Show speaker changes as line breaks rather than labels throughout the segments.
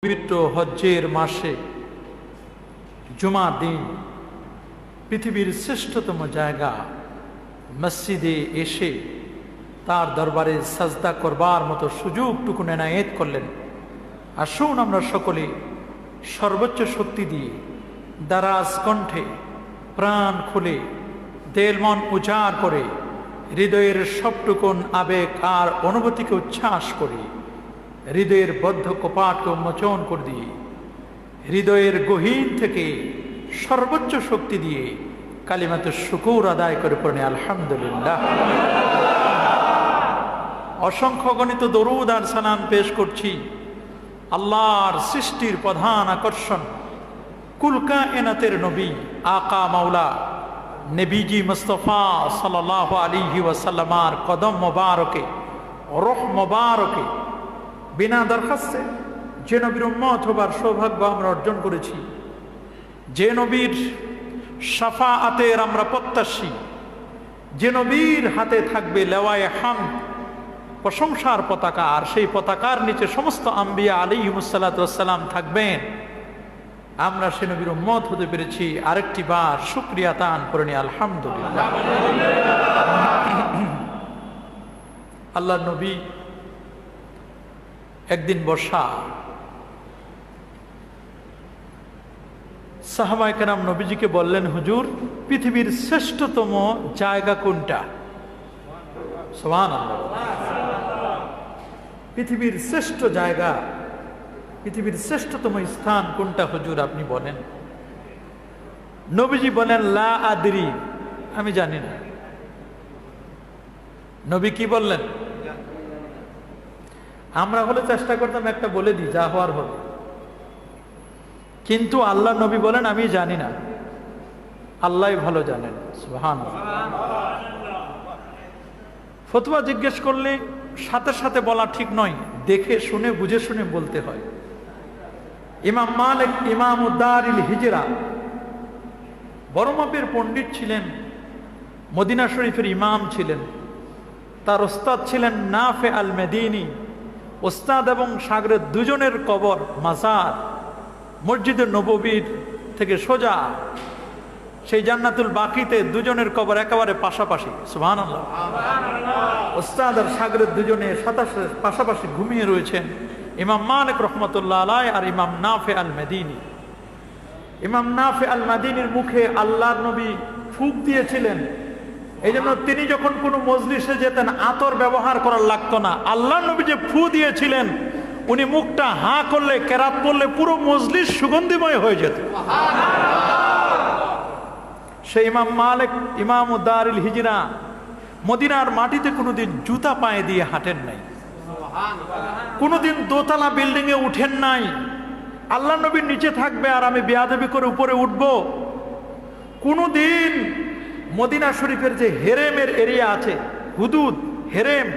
পবিত্র হজ্জের মাসে জুমার দিন পৃথিবীর শ্রেষ্ঠতম জায়গা মসজিদে এসে তার দরবারে সাজদা করবার মতো সুযোগটুকু এনায়েত করলেন। আসুন আমরা সকলে সর্বোচ্চ শক্তি দিয়ে দারাজ কণ্ঠে প্রাণ খুলে দেল মন উজাড় করে হৃদয়ের সবটুকুন আবেগ আর অনুভূতিকে উচ্ছ্বাস করে হৃদয়ের বদ্ধ কপাটকে উন্মোচন করে দিয়ে হৃদয়ের গহীন থেকে সর্বোচ্চ শক্তি দিয়ে কালিমাতুশ শুকুর আদায় করে পড়ে আলহামদুলিল্লাহ। অসংখ্য গণিত দরুদ আর সালাম পেশ করছি আল্লাহর সৃষ্টির প্রধান আকর্ষণ কুল কায়নাতের নবী আকা মাওলা নবীজি মুস্তাফা সাল্লাল্লাহু আলাইহি ওয়াসাল্লামার কদম মোবারকে রূহ মোবারকে বিনা দরখাস্তে যে নবীর উম্মত হবার সৌভাগ্য আমরা অর্জন করেছি, যে নবীর শাফাআতের আমরা প্রত্যাশী, যে নবীর হাতে থাকবে লেওয়ায়ে হামদ প্রশংসার পতাকা, আর সেই পতাকার নিচে সমস্ত আম্বিয়া আলাইহিমুসসালাতু ওয়াসসালাম থাকবেন, আমরা সে নবীর উম্মত হতে পেরেছি। আরেকটি বার শুকরিয়া তান করে নি আলহামদুলিল্লাহ। আল্লাহর নবী একদিন বর্ষা সাহাবায়ে কেরাম নবীজিকে বললেন, হুজুর পৃথিবীর শ্রেষ্ঠতম জায়গা কোনটা? সুবহানাল্লাহ। পৃথিবীর শ্রেষ্ঠ জায়গা, পৃথিবীর শ্রেষ্ঠতম স্থান কোনটা হুজুর আপনি বলেন? নবীজি বলেন, লা আদরি, আমি জানি না। নবী কি বললেন? আমরা হলে চেষ্টা করতাম একটা বলে দিই, যা হওয়ার হবে, কিন্তু আল্লাহ নবী বলেন আমি জানি না, আল্লাহই ভালো জানেন। সুবহানাল্লাহ। ফতোয়া জিজ্ঞেস করলে সাথে সাথে বলা ঠিক নয়, দেখে শুনে বুঝে শুনে বলতে হয়। ইমাম মালিক ইমাম দারিল হিজরা বড় মাপের পণ্ডিত ছিলেন, মদিনা শরীফের ইমাম ছিলেন। তার ওস্তাদ ছিলেন নাফে আল মেদিনী। ওস্তাদ এবং শাগরেদ দুজনের কবর মাজার মসজিদে নববীর থেকে সোজা সেই জান্নাতুল বাকিতে দুজনের কবর একেবারে পাশাপাশি। সুবহানাল্লাহ। ওস্তাদ আর শাগরেদ দুজনে পাশাপাশি ঘুমিয়ে রয়েছেন, ইমাম মালিক রহমতুল্লাহ আলাইহি আর ইমাম নাফে আল মেদিনী। ইমাম নাফে আল মেদিনীর মুখে আল্লাহর নবী ফুঁক দিয়েছিলেন, এই জন্য তিনি যখন কোনো মজলিসে যেতেন আতর ব্যবহার করার লাগতো না। আল্লাহর নবী যে ফু দিয়েছিলেন, উনি মুখটা হাঁ করলে কেরাত পড়লে পুরো মজলিস সুগন্ধিময় হয়ে যেত। সেই ইমাম মালিক ইমাম দারিল হিজরা মদিনার মাটিতে কোনোদিন জুতা পায়ে দিয়ে হাঁটেন নাই, কোনোদিন দোতলা বিল্ডিং এ উঠেন নাই। আল্লাহ নবীর নিচে থাকবে আর আমি বেয়াদবি করে উপরে উঠব। কোনোদিন মদিনা শরীফের যে হেরেমের এরিয়া আছে, হুদুদ হেরেম,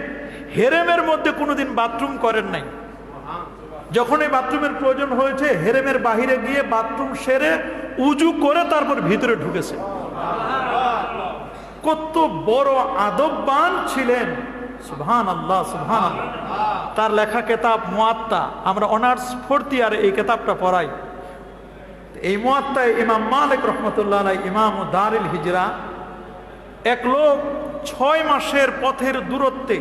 হেরেমের মধ্যে কোনোদিন বাথরুম করেন নাই। যখন এই বাথরুমের প্রয়োজন হয়েছে হেরেমের বাহিরে গিয়ে বাথরুম সেরে উজু করে তারপর ভিতরে ঢুকেছে। কত বড় আদববান ছিলেন। সুবহানাল্লাহ, সুবহানাল্লাহ। তার লেখা কিতাব মুয়াত্তা, আমরা অনার্স 4th ইয়ারে এই কিতাবটা পড়াই। এই মুয়াত্তায় ইমাম মালিক রহমতুল্লাহ আলাইহি ইমাম দারিল হিজরা এক লোক 6 মাসের পথের দূরত্বে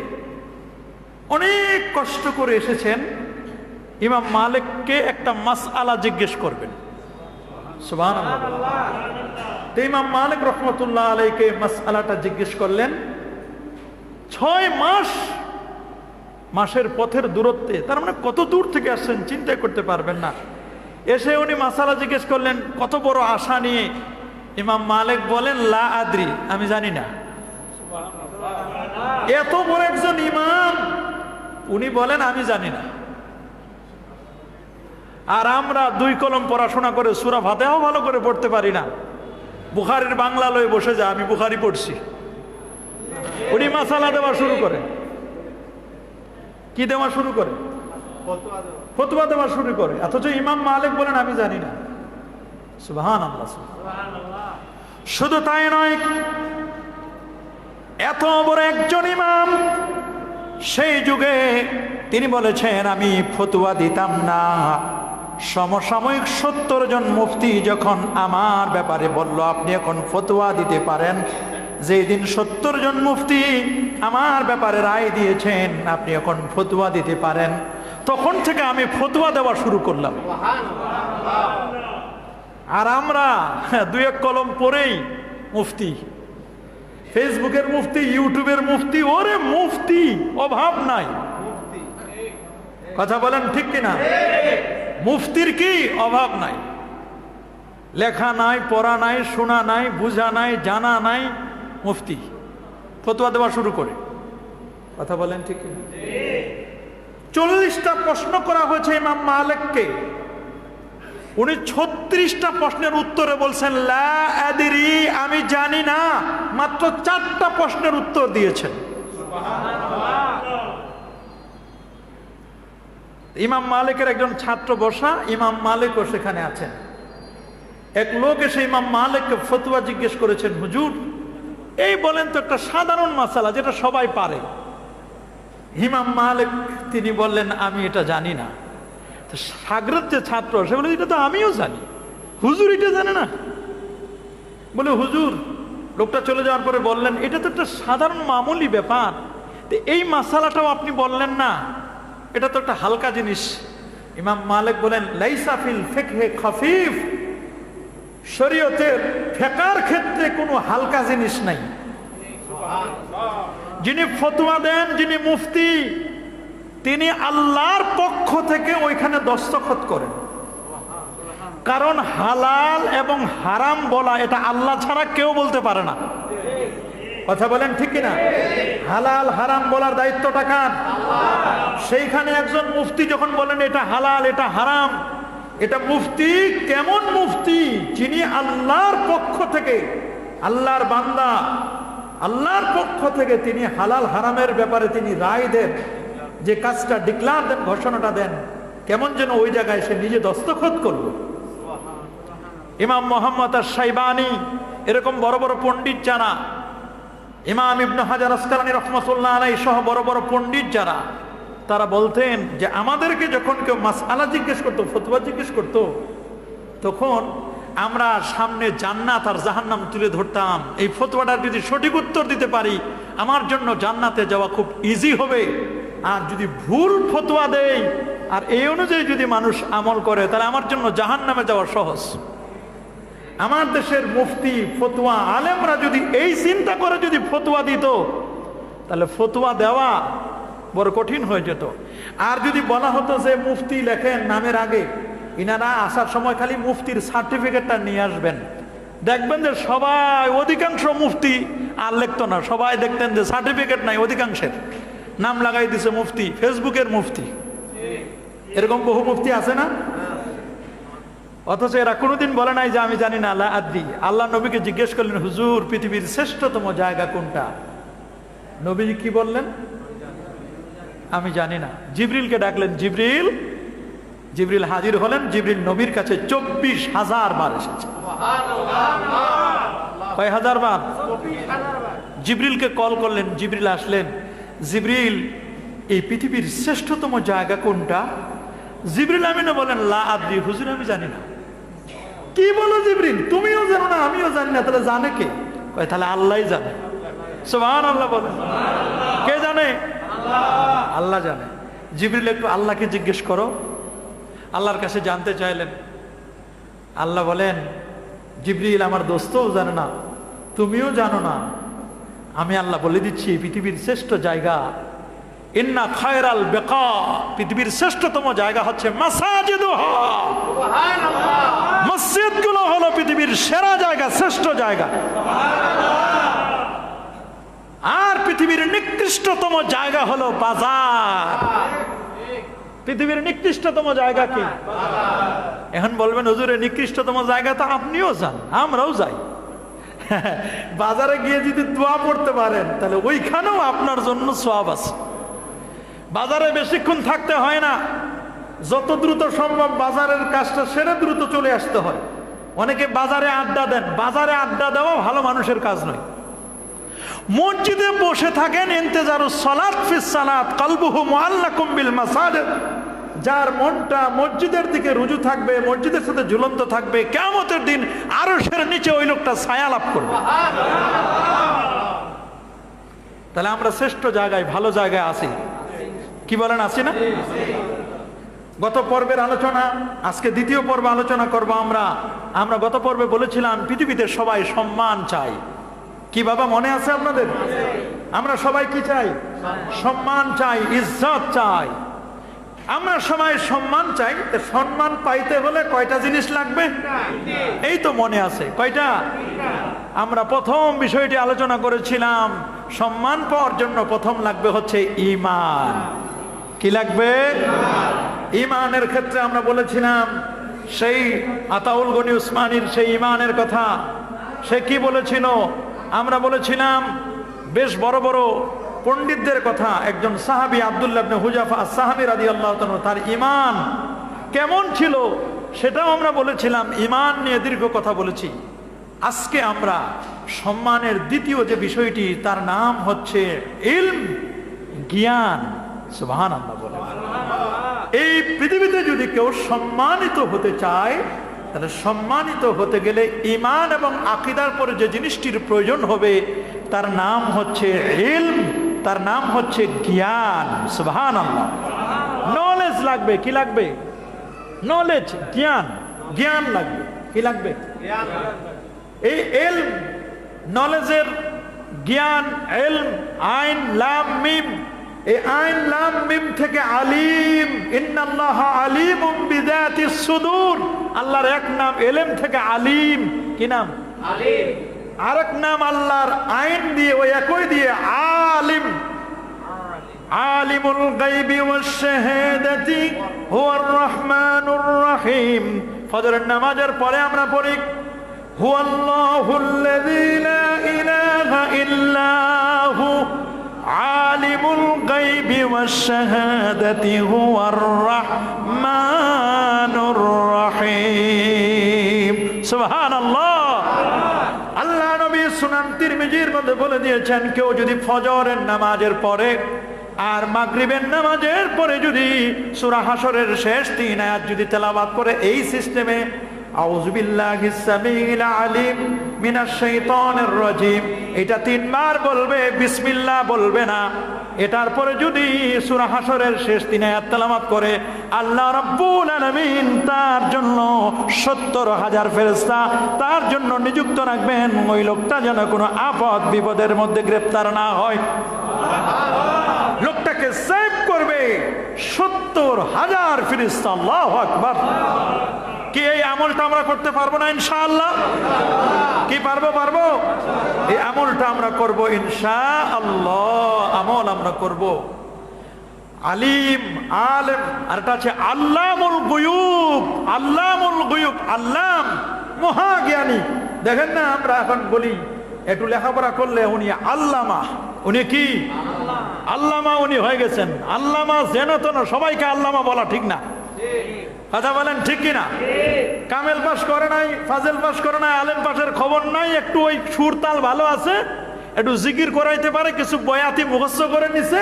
অনেক কষ্ট করে এসেছেন, ইমাম মালিককে একটা মাসআলা জিজ্ঞেস করবেন। সুবহানাল্লাহ। তো ইমাম মালিক রহমতুল্লাহ আলাইহিকে মাসআলাটা জিজ্ঞেস করলেন। 6 মাসের পথের দূরত্বে, তার মানে কত দূর থেকে আসছেন চিন্তা করতে পারবেন না। এসে উনি মাসআলা জিজ্ঞেস করলেন কত বড় আশা নিয়ে। ইমাম মালিক বলেন, লা আদরি, আমি জানি না। এত বড় একজন ইমাম, উনি বলেন আমি জানি না। আর আমরা 2 কলম পড়াশোনা করে সূরা ফাতিহাও ভালো করে পড়তে পারি না, বুখারীর বাংলা লয়ে বসে যায় আমি বুখারী পড়ছি। উনি মাসালা দেওয়া শুরু করে, কি দেওয়া শুরু করে? ফতোয়া দেওয়া শুরু করে, অথচ ইমাম মালিক বলেন আমি জানি না। সুবহানাল্লাহ, সুবহানাল্লাহ। শুধু তাই নয়, এত বড় একজন ইমাম, সেই যুগে তিনি বলেছেন আমি ফতোয়া দিতাম না, সমসাময়িক 70 জন মুফতি যখন আমার ব্যাপারে বলল আপনি এখন ফতোয়া দিতে পারেন, যেই দিন 70 জন মুফতি আমার ব্যাপারে রায় দিয়েছেন আপনি এখন ফতোয়া দিতে পারেন, তখন থেকে আমি ফতোয়া দেওয়া শুরু করলাম। আর আমরা 2-1 কলম পড়েই মুফতি, ফেসবুকের মুফতি, ইউটিউবের মুফতি, ওরে মুফতি অভাব নাই। কথা বলেন ঠিক কিনা? মুফতির কি অভাব নাই? লেখা নাই, পড়া নাই, শোনা নাই, বুঝা নাই, জানা নাই, মুফতি ফতোয়া দেওয়া শুরু করে। কথা বলেন ঠিক কিনা? 40টা প্রশ্ন করা হয়েছে ইমাম মালিককে, উনি 36টা প্রশ্নের উত্তরে বলছেন লা আদরি, আমি জানি না। মাত্র 4টা প্রশ্নের উত্তর দিয়েছেন। ইমাম মালিকের একজন ছাত্র বসা, ইমাম মালিকও সেখানে আছেন। এক লোক এসে ইমাম মালিককে ফতোয়া জিজ্ঞেস করেছেন, হুজুর এই বলেন তো একটা সাধারণ মাসালা যেটা সবাই পারে। ইমাম মালিক তিনি বললেন আমি এটা জানি না। সাগরের যে ছাত্র সে বলে এটা তো আমিও জানি, হুজুর এটা জানে না? বলে হুজুর, লোকটা চলে যাওয়ার পরে বললেন এটা তো একটা সাধারণ মামুলি ব্যাপার, এই মাসালাটাও আপনি বললেন না, এটা তো একটা হালকা জিনিস। ইমাম মালিক বলেন লাইসা ফিল ফিকহে খাফিফ, শরীয়তের ফিকহের ক্ষেত্রে কোনো হালকা জিনিস নাই। যিনি ফতোয়া দেন, যিনি মুফতি, তিনি আল্লাহর পক্ষ থেকে ওইখানে দস্তখত করেন। কারণ হালাল এবং হারাম বলা এটা আল্লাহ ছাড়া কেউ বলতে পারে না। কথা বলেন ঠিক কিনা? হালাল হারাম বলার দায়িত্বটা কার? সেইখানে একজন মুফতি যখন বলেন এটা হালাল এটা হারাম, এটা মুফতি কেমন মুফতি? যিনি আল্লাহর পক্ষ থেকে, আল্লাহর বান্দা, আল্লাহর পক্ষ থেকে তিনি হালাল হারামের ব্যাপারে তিনি রায় দেন, যে কাজটা ডিক্লার দেন, ঘোষণাটা দেন, কেমন যেন ওই জায়গায় সে নিজে দস্তখত করল। ইমাম মোহাম্মদ আশ-শাইবানি এরকম বড় বড় পণ্ডিত যারা, ইমাম ইবনে হাজার আসকালানী রাহমাতুল্লাহ আলাইহি সহ বড় বড় পণ্ডিত যারা, তারা বলতেন যে আমাদেরকে যখন কেউ মাসআলা জিজ্ঞেস করতো, ফতোয়া জিজ্ঞেস করতো, তখন আমরা সামনে জান্নাত আর জাহান্নাম তুলে ধরতাম। এই ফতোয়াটার যদি সঠিক উত্তর দিতে পারি আমার জন্য জান্নাতে যাওয়া খুব ইজি হবে, আর যদি ভুল ফতোয়া দেই আর এই অনুযায়ী যদি মানুষ আমল করে তাহলে আমার জন্য জাহান্নামে যাওয়া সহজ। আমার দেশের মুফতি, ফতোয়া আলেমরা যদি এই চিন্তা করে যদি ফতোয়া দিত তাহলে ফতোয়া দেওয়া বড় কঠিন হয়ে যেত। আর যদি বলা হতো যে মুফতি লেখেন নামের আগে, ইনারা আসার সময় খালি মুফতির সার্টিফিকেটটা নিয়ে আসবেন, দেখবেন যে সবাই, অধিকাংশ মুফতি আর লিখতো না, সবাই দেখতেন যে সার্টিফিকেট নাই, অধিকাংশের নাম লাগাই দিছে মুফতি, ফেসবুকের মুফতি। এরকম বহু মুফতি আছে না? অথচ এরা কোনোদিন বলে নাই যে আমি জানি না, লা আদরি। আল্লাহ নবীকে জিজ্ঞেস করলেন হুজুর পৃথিবীর শ্রেষ্ঠতম জায়গা কোনটা? নবীজি কি বললেন? আমি জানি না। জিবরিলকে ডাকলেন, জিবরিল। জিবরিল হাজির হলেন। জিবরিল নবীর কাছে 24,000 বার এসেছে। কয় হাজার বার? জিবরিলকে কল করলেন, জিবরিল আসলেন। জিবরিল, এই পৃথিবীর শ্রেষ্ঠতম জায়গা কোনটা? জিবরিল আমিনও বলেন লা আদরি, হুজুর আমি জানি না। কি বলো জিবরিল, তুমিও জানো না আমিও জানি না, তাহলে জানে কে? কয় তাহলে আল্লাহই জানে। সুবহানাল্লাহ বলেন। কে জানে? আল্লাহ জানে। জিবরিল একটু আল্লাহকে জিজ্ঞেস করো। আল্লাহর কাছে জানতে চাইলেন। আল্লাহ বলেন জিবরিল আমার দোস্তও জানে না, তুমিও জানো না, আমি আল্লাহ বলে দিচ্ছি পৃথিবীর শ্রেষ্ঠ জায়গা ইন্না খায়রাল বিকা, পৃথিবীর শ্রেষ্ঠতম জায়গা হচ্ছে মাসাজিদুহা। সুবহানাল্লাহ। মসজিদগুলো হলো পৃথিবীর সেরা জায়গা, শ্রেষ্ঠ জায়গা। আর পৃথিবীর নিকৃষ্টতম জায়গা হলো বাজার। পৃথিবীর নিকৃষ্টতম জায়গা কি? এখন বলবেন হুজুরের নিকৃষ্টতম জায়গা তো আপনিও যান, আমরাও যাই। বাজারে গিয়ে যদি দোয়া পড়তে পারেন তাহলে ওইখানেও আপনার জন্য সওয়াব আছে। বাজারে বেশিক্ষণ থাকতে হয় না, যত দ্রুত সম্ভব বাজারের কাজটা সেরে দ্রুত চলে আসতে হয়। অনেকে বাজারে আড্ডা দেন, বাজারে আড্ডা দেওয়া ভালো মানুষের কাজ নয়। মসজিদে বসে থাকেন, ইন্তেজারুস সালাত ফিস সালাত, কলবুহু মুআল্লাকুম বিল মাসাজিদ, যার মনটা মসজিদের দিকে রুজু থাকবে, মসজিদের সাথে ঝুলন্ত থাকবে, কিয়ামতের দিন আরশের নিচে ওই লোকটা ছায়া লাভ করবে। তাহলে আমরা শ্রেষ্ঠ জায়গায়, ভালো জায়গায় আছি, কি বলেন আছি না? গত পর্বের আলোচনা, আজকে দ্বিতীয় পর্বে আলোচনা করব আমরা গত পর্বে বলেছিলাম পৃথিবীতে সবাই সম্মান চাই। কি বাবা মনে আছে আপনাদের? আমরা সবাই কি চাই? সম্মান চাই, ইজ্জত চাই। আমরা সবাই সম্মান চাই। সম্মান পাইতে হলে কয়টা জিনিস লাগবে? এই তো মনে আছে, কয়টা? আমরা প্রথম বিষয়টি আলোচনা করেছিলাম, সম্মান পাওয়ার জন্য প্রথম লাগবে হচ্ছে ঈমান। কি লাগবে? ঈমানের ক্ষেত্রে আমরা বলেছিলাম সেই আতাউল গনি উসমানীর সেই ঈমানের কথা। সে কি বলেছিল? আমরা বলেছিলাম বেশ বড় বড় পণ্ডিতদের কথা। একজন সাহাবী আব্দুল্লাহ ইবনে হুযাফা আস-সাহাবী রাদিয়াল্লাহু তাআলা, তার ঈমান কেমন ছিল সেটাও আমরা বলেছিলাম। ঈমান নিয়ে দীর্ঘ কথা বলেছি। আজকে আমরা সম্মানের দ্বিতীয় যে বিষয়টি, তার নাম হচ্ছে ইলম, জ্ঞান। সুবহানাল্লাহ বলে। এই পৃথিবীতে যদি কেউ সম্মানিত হতে চায়, তাহলে সম্মানিত হতে গেলে ঈমান এবং আকীদার পরে যে জিনিসটির প্রয়োজন হবে তার নাম হচ্ছে ইলম, তার নাম হচ্ছে জ্ঞান। সুবহানাল্লাহ। নলেজ লাগবে। কি লাগবে? নলেজ, জ্ঞান। জ্ঞান লাগবে। কি লাগবে? এই ইলম, নলেজের জ্ঞান, ইলম, আইন লাম মিম। এই আইন লাম মিম থেকে আলিম, ইন্নাল্লাহা আলিমুম বিযাতিস সুদূর। আল্লাহর এক নাম ইলম থেকে আলিম। কি নাম? আলিম। আরেক নাম আল্লাহর আইন দিয়ে, ওই একই দিয়ে আলিম। আলিমুল গায়বি ওয়াশ শাহাদাতি হুয়ার রহমানুর রহিম। ফজরের নামাজের পরে আমরা পড়ি হুয়াল্লাহুল্লাযী লা ইলাহা ইল্লাহু আলিমুল গায়বি ওয়াশ শাহাদাতি হুয়ার রহমানুর রহিম। সুবহানাল্লাহ। আল্লাহ নবী সুনান তিরমিজির মধ্যে বলে দিয়েছেন, কেউ যদি ফজরের নামাজের পরে আর মাগরিবের নামাজের পরে যদি সূরা হাশরের শেষ 3 আয়াত যদি তেলাওয়াত করে এই সিস্টেমে, আউযু বিল্লাহিস সামিউল আলিম মিনাশ শাইতানির রাজিম, এটা 3 বার বলবে, বিসমিল্লাহ বলবে না। এটার পরে যদি সূরা হাশরের শেষ 3 আয়াত তেলাওয়াত করে, আল্লাহ রাব্বুল আলামিন তার জন্য 70,000 ফেরেশতা তার জন্য নিযুক্ত রাখবেন, ওই লোকটা যেন কোনো আপদ বিপদের মধ্যে গ্রেফতার না হয়। লোকটাকে সেভ করবে 70,000 ফেরেশতা। আল্লাহু আকবার। কি এই আমলটা আমরা করতে পারবো না ইনশাআল্লাহ? কি পারবো? পারবো। এই আমলটা আমরা করব ইনশাআল্লাহ। আমল আমরা করব। আলিম, আলেম, আর এটা আছে আল্লামুল গুয়ুব। আল্লামুল গুয়ুব, আল্লাম মহাজ্ঞানী। দেখেন না, আমরা এখন বলি একটু লেখাপড়া করলে উনি আল্লামা। উনি কি? আল্লামা। উনি হয়ে গেছেন আল্লামা। যেন তেন সবাইকে আল্লামা বলা ঠিক না। কথা বলেন ঠিক কিনা? কামেল পাস করে নাই, ফাজেল পাস করে নাই, আলেম পাসের খবর নাই, একটু ওই সুর তাল ভালো আছে, একটু জিকির করাইতে পারে, কিছু বয়াতি মুখস্থ করে নিছে,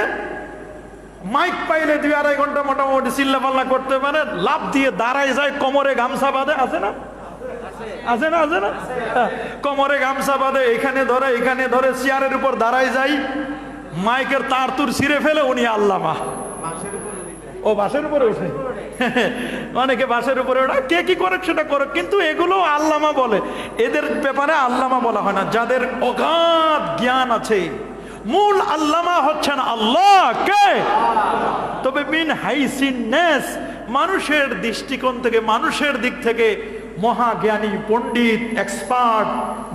মাইক পাইলে 2-2.5 ঘন্টা মোটামুটি চিল্লা পাল্লা করতে পারে, লাভ দিয়ে দাঁড়ায় যায়, কোমরে গামছা বাঁধে। আছে না? আছে না? আছে না? কোমরে গামছা বাঁধে, এখানে ধরে এখানে ধরে, চেয়ারের উপর দাঁড়ায় যায়, মাইকের তার তুর ছিঁড়ে ফেলে, উনি আল্লামা। ও বাসের উপরে ওঠে, অনেকে বাসের উপরে ওঠে, কে কি করে সেটা করে, কিন্তু এগুলো আল্লামা বলে। এদের ব্যাপারে আল্লামা বলা হয় না, যাদের অগাধ জ্ঞান আছে। মূল আল্লামা হচ্ছেন আল্লাহ। কে? তবে মিন হাইসিননেস, মানুষের দৃষ্টিকোণ থেকে, মানুষের দিক থেকে মহাজ্ঞানী, পণ্ডিত, এক্সপার্ট,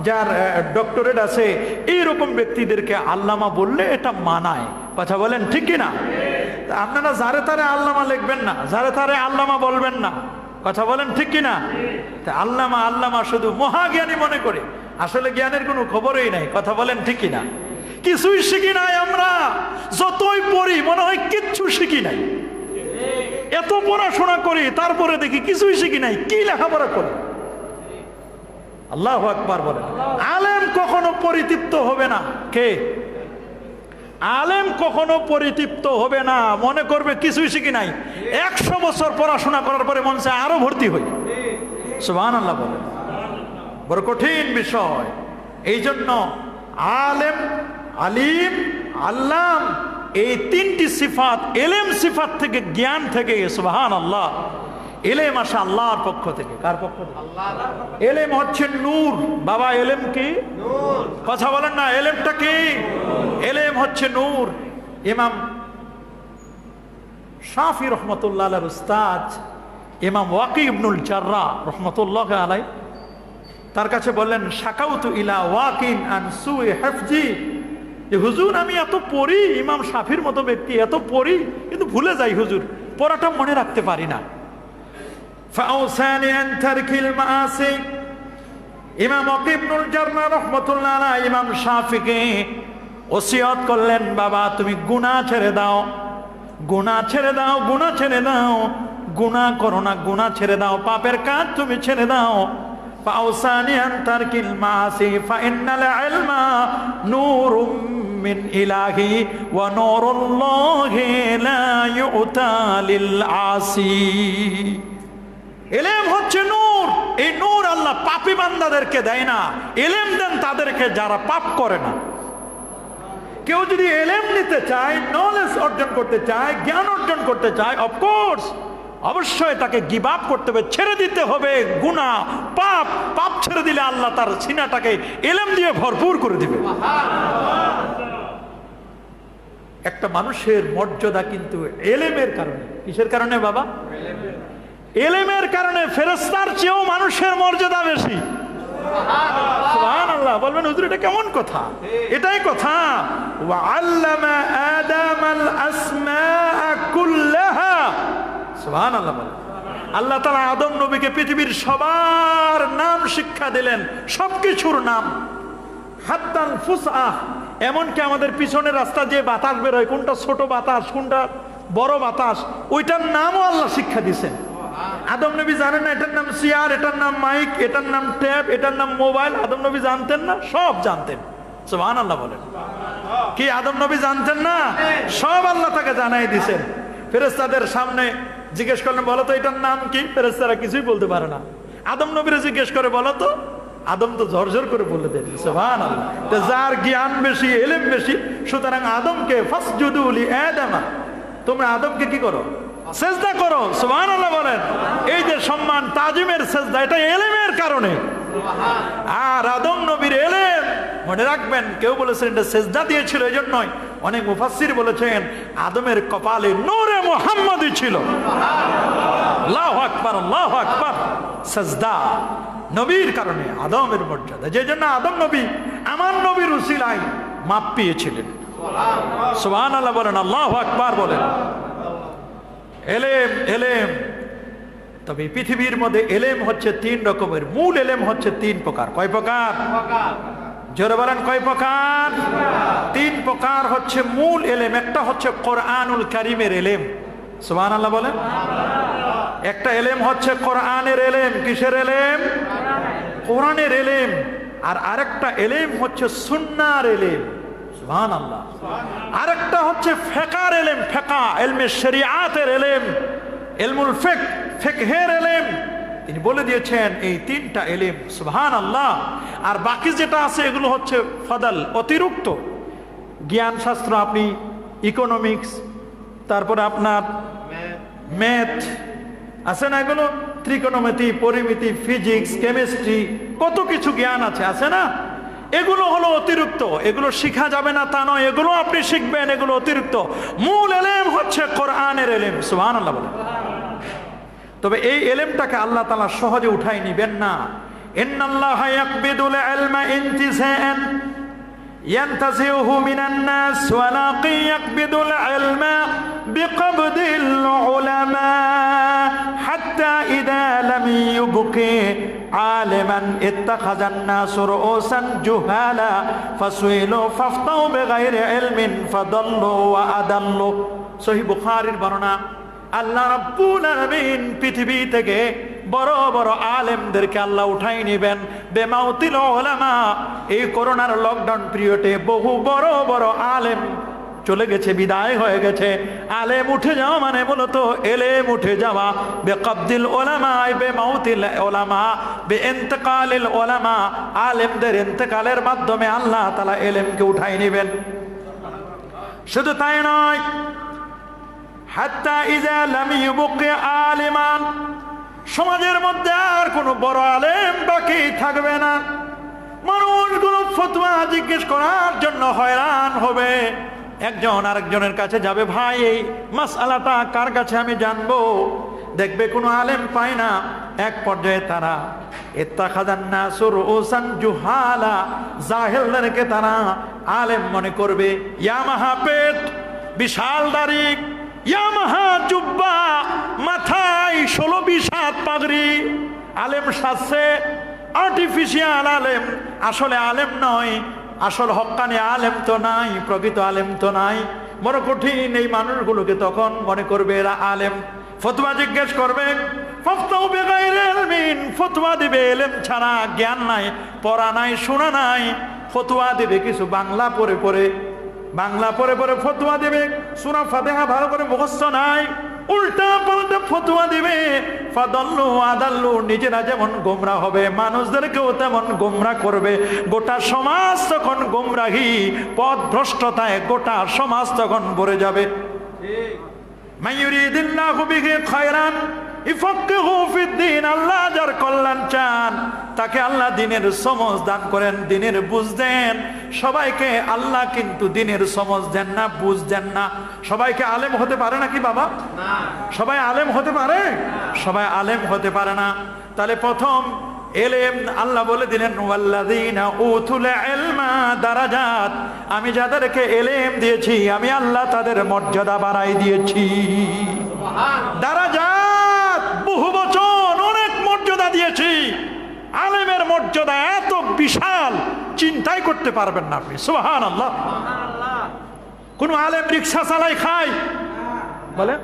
যার ডক্টরেট আছে, এইরকম ব্যক্তিদেরকে আল্লামা বললে এটা মানায়। কথা বলেন ঠিক কিনা? আপনারা যারে তারে আল্লামা লিখবেন না, যারে তারে আল্লামা বলবেন না। কথা বলেন ঠিক কিনা? আল্লামা আল্লামা শুধু মহাজ্ঞানী মনে করে, আসলে জ্ঞানের কোনো খবরই নাই। কথা বলেন ঠিক কিনা? কিছুই শিখি নাই আমরা, যতই পড়ি মনে হয় কিচ্ছু শিখি নাই। এত পড়াশোনা করি, তারপরে দেখি কিছুই শিখি নাই। কি লেখাপড়া করি? আল্লাহু আকবার বলেন। আলেম কখনো পরিতৃপ্ত হবে না। কে? আলেম কখনো পরিতৃপ্ত হবে না, মনে করবে কিছুই শিখি নাই। 100 বছর পড়াশোনা করার পরে মনে চায় আরো ভর্তি হই। সুবহানাল্লাহ বলেন, বড় কঠিন বিষয়। এই জন্য আলেম, আলিম, আল্লাম এই তিনটি সিফাত, এলেম সিফাত থেকে, জ্ঞান থেকে, সুবহানাল্লাহ। এলেম আসে আল্লাহর পক্ষ থেকে। কার পক্ষ থেকে? এলেম হচ্ছে নূর। বাবা এলেম কি? কথা বলেন না, এলেমটা কি? এলেম হচ্ছে নূর। ইমাম শাফি রহমতুল্লাহ আলাইহির উস্তাদ ইমাম ওয়াকি ইবনুল জাররাহ রহমতুল্লাহ আলাই তার কাছে বললেন, শাকাউতু ইলা ওয়াকিন আন সুই হিফজি, যে হুজুর আমি এত পড়ি, ইমাম শাফির মতো ব্যক্তি এত পড়ি কিন্তু ভুলে যাই হুজুর, পড়াটা মনে রাখতে পারি না। ফাউসানি আন তারকিল মাআসি, ইমাম ওয়াকি ইবনুল জাররাহ রহমতুল্লাহ আলাই ইমাম শাফিকে ওসিয়ত করলেন, বাবা তুমি গুনাহ ছেড়ে দাও, গুনাহ ছেড়ে দাও, গুনাহ ছেড়ে দাও, গুনাহ করো না, গুনাহ ছেড়ে দাও, পাপের কাজ তুমি ছেড়ে দাও। ফাউসানি আন তারকিল মাআসি ফাইন্নাল ইলমা নূরুম মিন ইলাহি ওয়া নূরুল্লাহি লা ইউতা লিল আসি। ইলম হচ্ছে নূর, এই নূর আল্লাহ পাপী বান্দাদেরকে দেয় না, ইলম দেন তাদেরকে যারা পাপ করে না। কেউ যদি এলেম নিতে চায়, নলেজ অর্জন করতে চায়, জ্ঞান অর্জন করতে চায়, অফকোর্স অবশ্যই তাকে গিভ আপ করতে হবে, ছেড়ে দিতে হবে গুনাহ, পাপ। পাপ ছেড়ে দিলে আল্লাহ তার সিনাটাকে এলেম দিয়ে ভরপুর করে দিবে। একটা মানুষের মর্যাদা কিন্তু এলেমের কারণে। কিসের কারণে বাবা? এলেমের কারণে। ফেরেশতার চেয়েও মানুষের মর্যাদা বেশি। সুবহানাল্লাহ। বলবেন হুজুর এটা কেমন কথা? এটাই কথা। ওয়া আল্লামা আদামাল আসমাআ কুল্লাহা। সুবহানাল্লাহ। আল্লাহ তাআলা আদম নবীকে পৃথিবীর সবার নাম শিক্ষা দিলেন, সবকিছুর নাম। হাত্তাল ফুসআহ, এমনকি আমাদের পিছনের রাস্তা যে বাতাস বের হয়, কোনটা ছোট বাতাস, কোনটা বড় বাতাস, ওইটার নামও আল্লাহ শিক্ষা দিয়েছেন। আদম নবী জানেন না এটার নাম চেয়ার, এটার নাম মাইক, এটার নাম ট্যাব, এটার নাম মোবাইল? আদম নবী জানতেন না? সব জানতেন। সুবহানাল্লাহ বলেন। কি আদম নবী জানতেন না? সব আল্লাহ তাকে জানাই দিয়েছেন। ফেরেশতাদের সামনে জিজ্ঞেস করলেন, বলো তো এটার নাম কি? ফেরেশতারা কিছুই বলতে পারে না। আদম নবীরে জিজ্ঞেস করে, বলো তো। আদম তো ঝরঝর করে বলে দেন। সুবহানাল্লাহ। তো যার জ্ঞান বেশি, এলেম বেশি, সুতরাং আদমকে ফাসজুদু লি আদামা, তোমরা আদমকে কি করো? সেজদা করো। সুবহানাল্লাহ বলেন। এই যে সম্মান, তাজিমের সেজদা, এটা এলেমের কারণে। আর আদম নবীর এলেম, মনে রাখবেন, কেউ বলেছেন এটা সেজদা দিয়েছিল এই জন্যই। অনেক মুফাসসির বলেছেন আদমের কপালে নূরে মুহাম্মাদি ছিল। আল্লাহু আকবার, আল্লাহু আকবার। সেজদা নবীর কারণে আদমের মর্যাদা। যে জন্য আদম নবী আমার নবীর উসিলায় মাপ পেয়েছিলেন। সুবহানাল্লাহ বলেন, আল্লাহু আকবার বলেন। এলেম, এলেম। তবে পৃথিবীর মধ্যে এলেম হচ্ছে 3 রকমের। মূল এলেম হচ্ছে 3 প্রকার। কয় প্রকার? জোরে বলেন, কয় প্রকার? 3 প্রকার হচ্ছে মূল এলেম। একটা হচ্ছে কোরআনুল কারীমের এলেম। সুবহানাল্লাহ বলেন। একটা এলেম হচ্ছে কোরআনের এলেম। কিসের এলেম? কোরআনের এলেম। আর আরেকটা এলেম হচ্ছে সুন্নাহর এলেম। সুবহানাল্লাহ। আরেকটা হচ্ছে ফিকহের এলেম, ফিকহ, ইলমে শরিয়াতের এলেম, ইলমুল ফিকহ, ফিকহের এলেম। তিনি বলে দিয়েছেন এই 3টা এলেম। সুবহানাল্লাহ। আর বাকি যেটা আছে এগুলো হচ্ছে ফাদাল, অতিরিক্ত জ্ঞান শাস্ত্র। আপনি ইকোনমিক্স, তারপরে আপনার ম্যাথ আছে না, এগুলো ত্রিকোণমিতি, পরিমিতি, ফিজিক্স, কেমিস্ট্রি, কত কিছু জ্ঞান আছে, আছে না? এগুলো হলো অতিরিক্ত। এগুলো শিখা যাবে না তা নয়, এগুলো আপনি শিখবেন, এগুলো অতিরিক্ত। মূল এলেম হচ্ছে কোরআনের এলেম। সুবহানাল্লাহ বলেন। তবে এই এলেমটাকে আল্লাহ তাআলা সহজে উঠাই নিবেন না। ইন্নাল্লাহা ইয়াকবিদুল ইলমা ইনতিসাআন ينتزعه من الناس ولكن يقبض العلم بقبض العلماء حتى إذا لم يبق عالما اتخذ الناس رؤوسا جهالا فسئلوا فافتوا بغير علم فضلوا وأضلوا। সহিহ বুখারীর বর্ণনা। আল্লাহ রাব্বুল আলামিন পৃথিবী থেকে বড় বড় আলেমদেরকে আল্লাহ উঠাই নেবেন। বেমাউতিল উলামা, এই করোনার লকডাউন পিরিয়ডে বহু বড় বড় আলেম চলে গেছে, বিদায় হয়ে গেছে। আলেম উঠে যাওয়া মানে মূলত এলেম উঠে যাওয়া, বেকবদিল ওলামা বেমাউতিল ওলামা বেইন্তেকালিল ওলামা, আলেমদের ইন্তেকালের মাধ্যমে আল্লাহ তাআলা এলেমকে উঠাই নেবেন। শুধু তাই নয়, হাত্তা ইজা লাম ইউবকি আলিমান, সমাজের মধ্যে আর কোনো বড় আলেম বাকি থাকবে না। মানুষগুলো ফতোয়া জিজ্ঞেস করার জন্য হয়রান হবে, একজন আরেকজনের কাছে যাবে, ভাই এই মাসআলাটা কার কাছে আমি জানবো, দেখবে কোনো আলেম পায় না। এক পর্যায়ে তারা ইত্তাখাযান নাসু রুউসান জুহালা, জাহেলদেরকে তারা আলেম মনে করবে। ইয়ামাহা পেট, বিশাল দাড়ি, ইয়ামাহা জুব্বা, মাথায় 16-20 হাত পাগড়ি, আলেম সাজছে, আর্টিফিশিয়াল আলেম, আসলে আলেম নয়, আসল হক্কানি আলেম তো নাই, প্রকৃত আলেম তো নাই। বড় কঠিন, এই মানুষগুলোকে তখন মনে করবে এরা আলেম। ফতোয়া জিজ্ঞেস করবে, ফাফতাউ বিগাইরি ইলমিন, ফতোয়া দিবে এলেম ছাড়া, জ্ঞান নাই, পড়া নাই, শোনা নাই, ফতোয়া দিবে কিছু বাংলা পড়ে পড়ে, বাংলা পড়ে পড়ে ফতোয়া দিবে, সূরা ফাতিহা ভালো করে মুখস্থ নাই, উল্টা পাল্টা ফতোয়া দিবে। ফাদাল্লু আদাল্লু, নিজেরা যেমন গোমরা হবে, মানুষদেরকেও তেমন গোমরা করবে। গোটা সমাজ তখন গোমরাহি পথভ্রষ্টতায় গোটা সমাজ তখন ভরে যাবে। মাইয়ুরিদিল্লাহু বিহি খায়রান ইফাক্কিহু ফিদ্দীন, আল্লাহ যার কল্যাণ চান তাকে আল্লাহ দ্বীনের সমঝ দান করেন, দ্বীনের বুঝ দেন। সবাইকে আল্লাহ কিন্তু দ্বীনের সমঝ দেন না, বুঝ দেন না। সবাইকে আলেম হতে পারে নাকি বাবা? না। সবাই আলেম হতে পারে? সবাই আলেম হতে পারে না। তাহলে প্রথম এলেম আল্লাহ বলে দিলেন, ওয়াল্লাযীনা উতুল ইলমা দারাজাত, আমি যাদেরকে এলেম দিয়েছি আমি আল্লাহ তাদের মর্যাদা বাড়াই দিয়েছি। দারাজাত বহু বচন, অনেক মর্যাদা দিয়েছি। আলেমের মর্যাদা এত বিশাল, চিন্তাই করতে পারবেন না আপনি। সুবহানাল্লাহ। কোন আলেম রিকশা চালাই খায়? বলেন,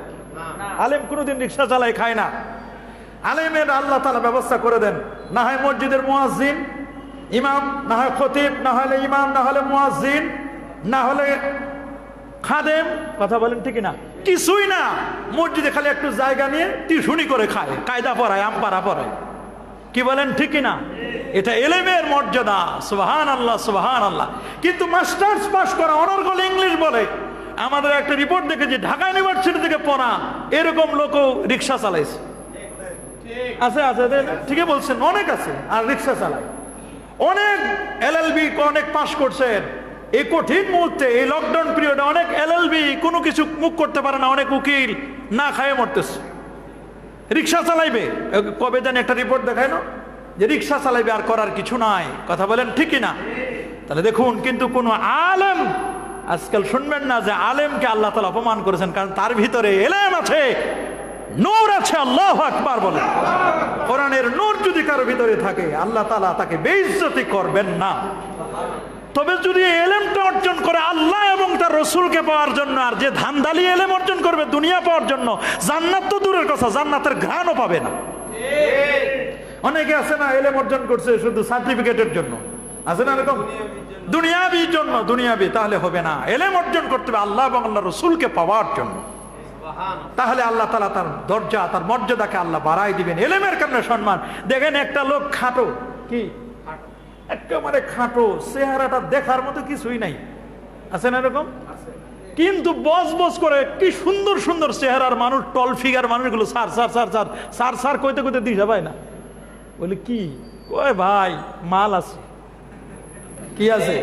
আলেম কোনদিন রিকশা চালাই খায় না। আলেমের আল্লাহ তাআলা ব্যবস্থা করে দেন, না হয় মসজিদের মুয়াজ্জিন ইমাম, না হয় খতিব, না হলে ইমাম, না হলে মুয়াজ্জিন, না হলে খাদেম। কথা বলেন ঠিক না? কিছুই না, মসজিদে খালি একটু জায়গা নিয়ে টিউশনি করে খায়, কায়দা পড়ায়, আমপারা পড়ায়। কি বলেন ঠিক না? এটা এলেমের মর্যাদা। সুবহানাল্লাহ, সুবহানাল্লাহ। কিন্তু মাস্টার্স পাস করা, অনর্গল ইংলিশ বলে। আমাদের একটা রিপোর্ট দেখেছি, ঢাকা ইউনিভার্সিটি থেকে পড়া এরকম লোকও রিক্সা চালাইছে। আছে আছে, ঠিকই বলছেন, অনেক আছে। আর রিক্সা চালায় অনেক, এলএলবি অনেক পাস করছেন। এই কঠিন মুহূর্তে, এই লকডাউন পিরিয়ডে অনেক এলএলবি কোনো কিছু মুখ করতে পারে না, অনেক উকিল না খায় মরতেছে। রিক্সা চালাইবে, কবে জানি একটা রিপোর্ট দেখায় না যে রিক্সা চালাইবে, আর করার কিছু নাই। কথা বলেন ঠিক না? তাহলে দেখুন, কিন্তু কোনো আলেম আজকাল শুনবেন না যে আলেমকে আল্লাহ তাআলা অপমান করেছেন, কারণ তার ভিতরে এলেম আছে, নূর আছে। আল্লাহু আকবার বলে। কোরআনের নূর যদি কারো ভিতরে থাকে আল্লাহ তাআলা তাকে বেইজ্জতি করবেন না। তবে যদি এলেমটা অর্জন করে আল্লাহ এবং তার রসুলকে পাওয়ার জন্য, আর যে ধান্দালি এলেম অর্জন করবে দুনিয়া পাওয়ার জন্য, জান্নাত তো দূরের কথা, জান্নাতের ঘ্রাণও পাবে না। অনেকে আছে না, এলেম অর্জন করছে শুধু সার্টিফিকেটের জন্য, আছে না এরকম? দুনিয়াবির জন্য, দুনিয়াবি, তাহলে হবে না। এলেম অর্জন করতে হবে আল্লাহ এবং আল্লাহ রসুলকে পাওয়ার জন্য, তাহলে আল্লাহ তাআলা তার দরজা, তার মর্যাদাকে আল্লাহ বাড়াই দিবেন। এলেমের কারণে সম্মান। দেখেন একটা লোক খাটো, কি একেবারে খাটো, চেহারাটা দেখার মতো কিছুই নাই, আছে না এরকম? কিন্তু বস বস করে কি সুন্দর সুন্দর চেহারার মানুষ, টল ফিগার মানুষগুলো sir sir sir sir sir sir কইতে কইতে দিশা পায় না। বলে কি কয়, ভাই মাল আছে। কি আছে?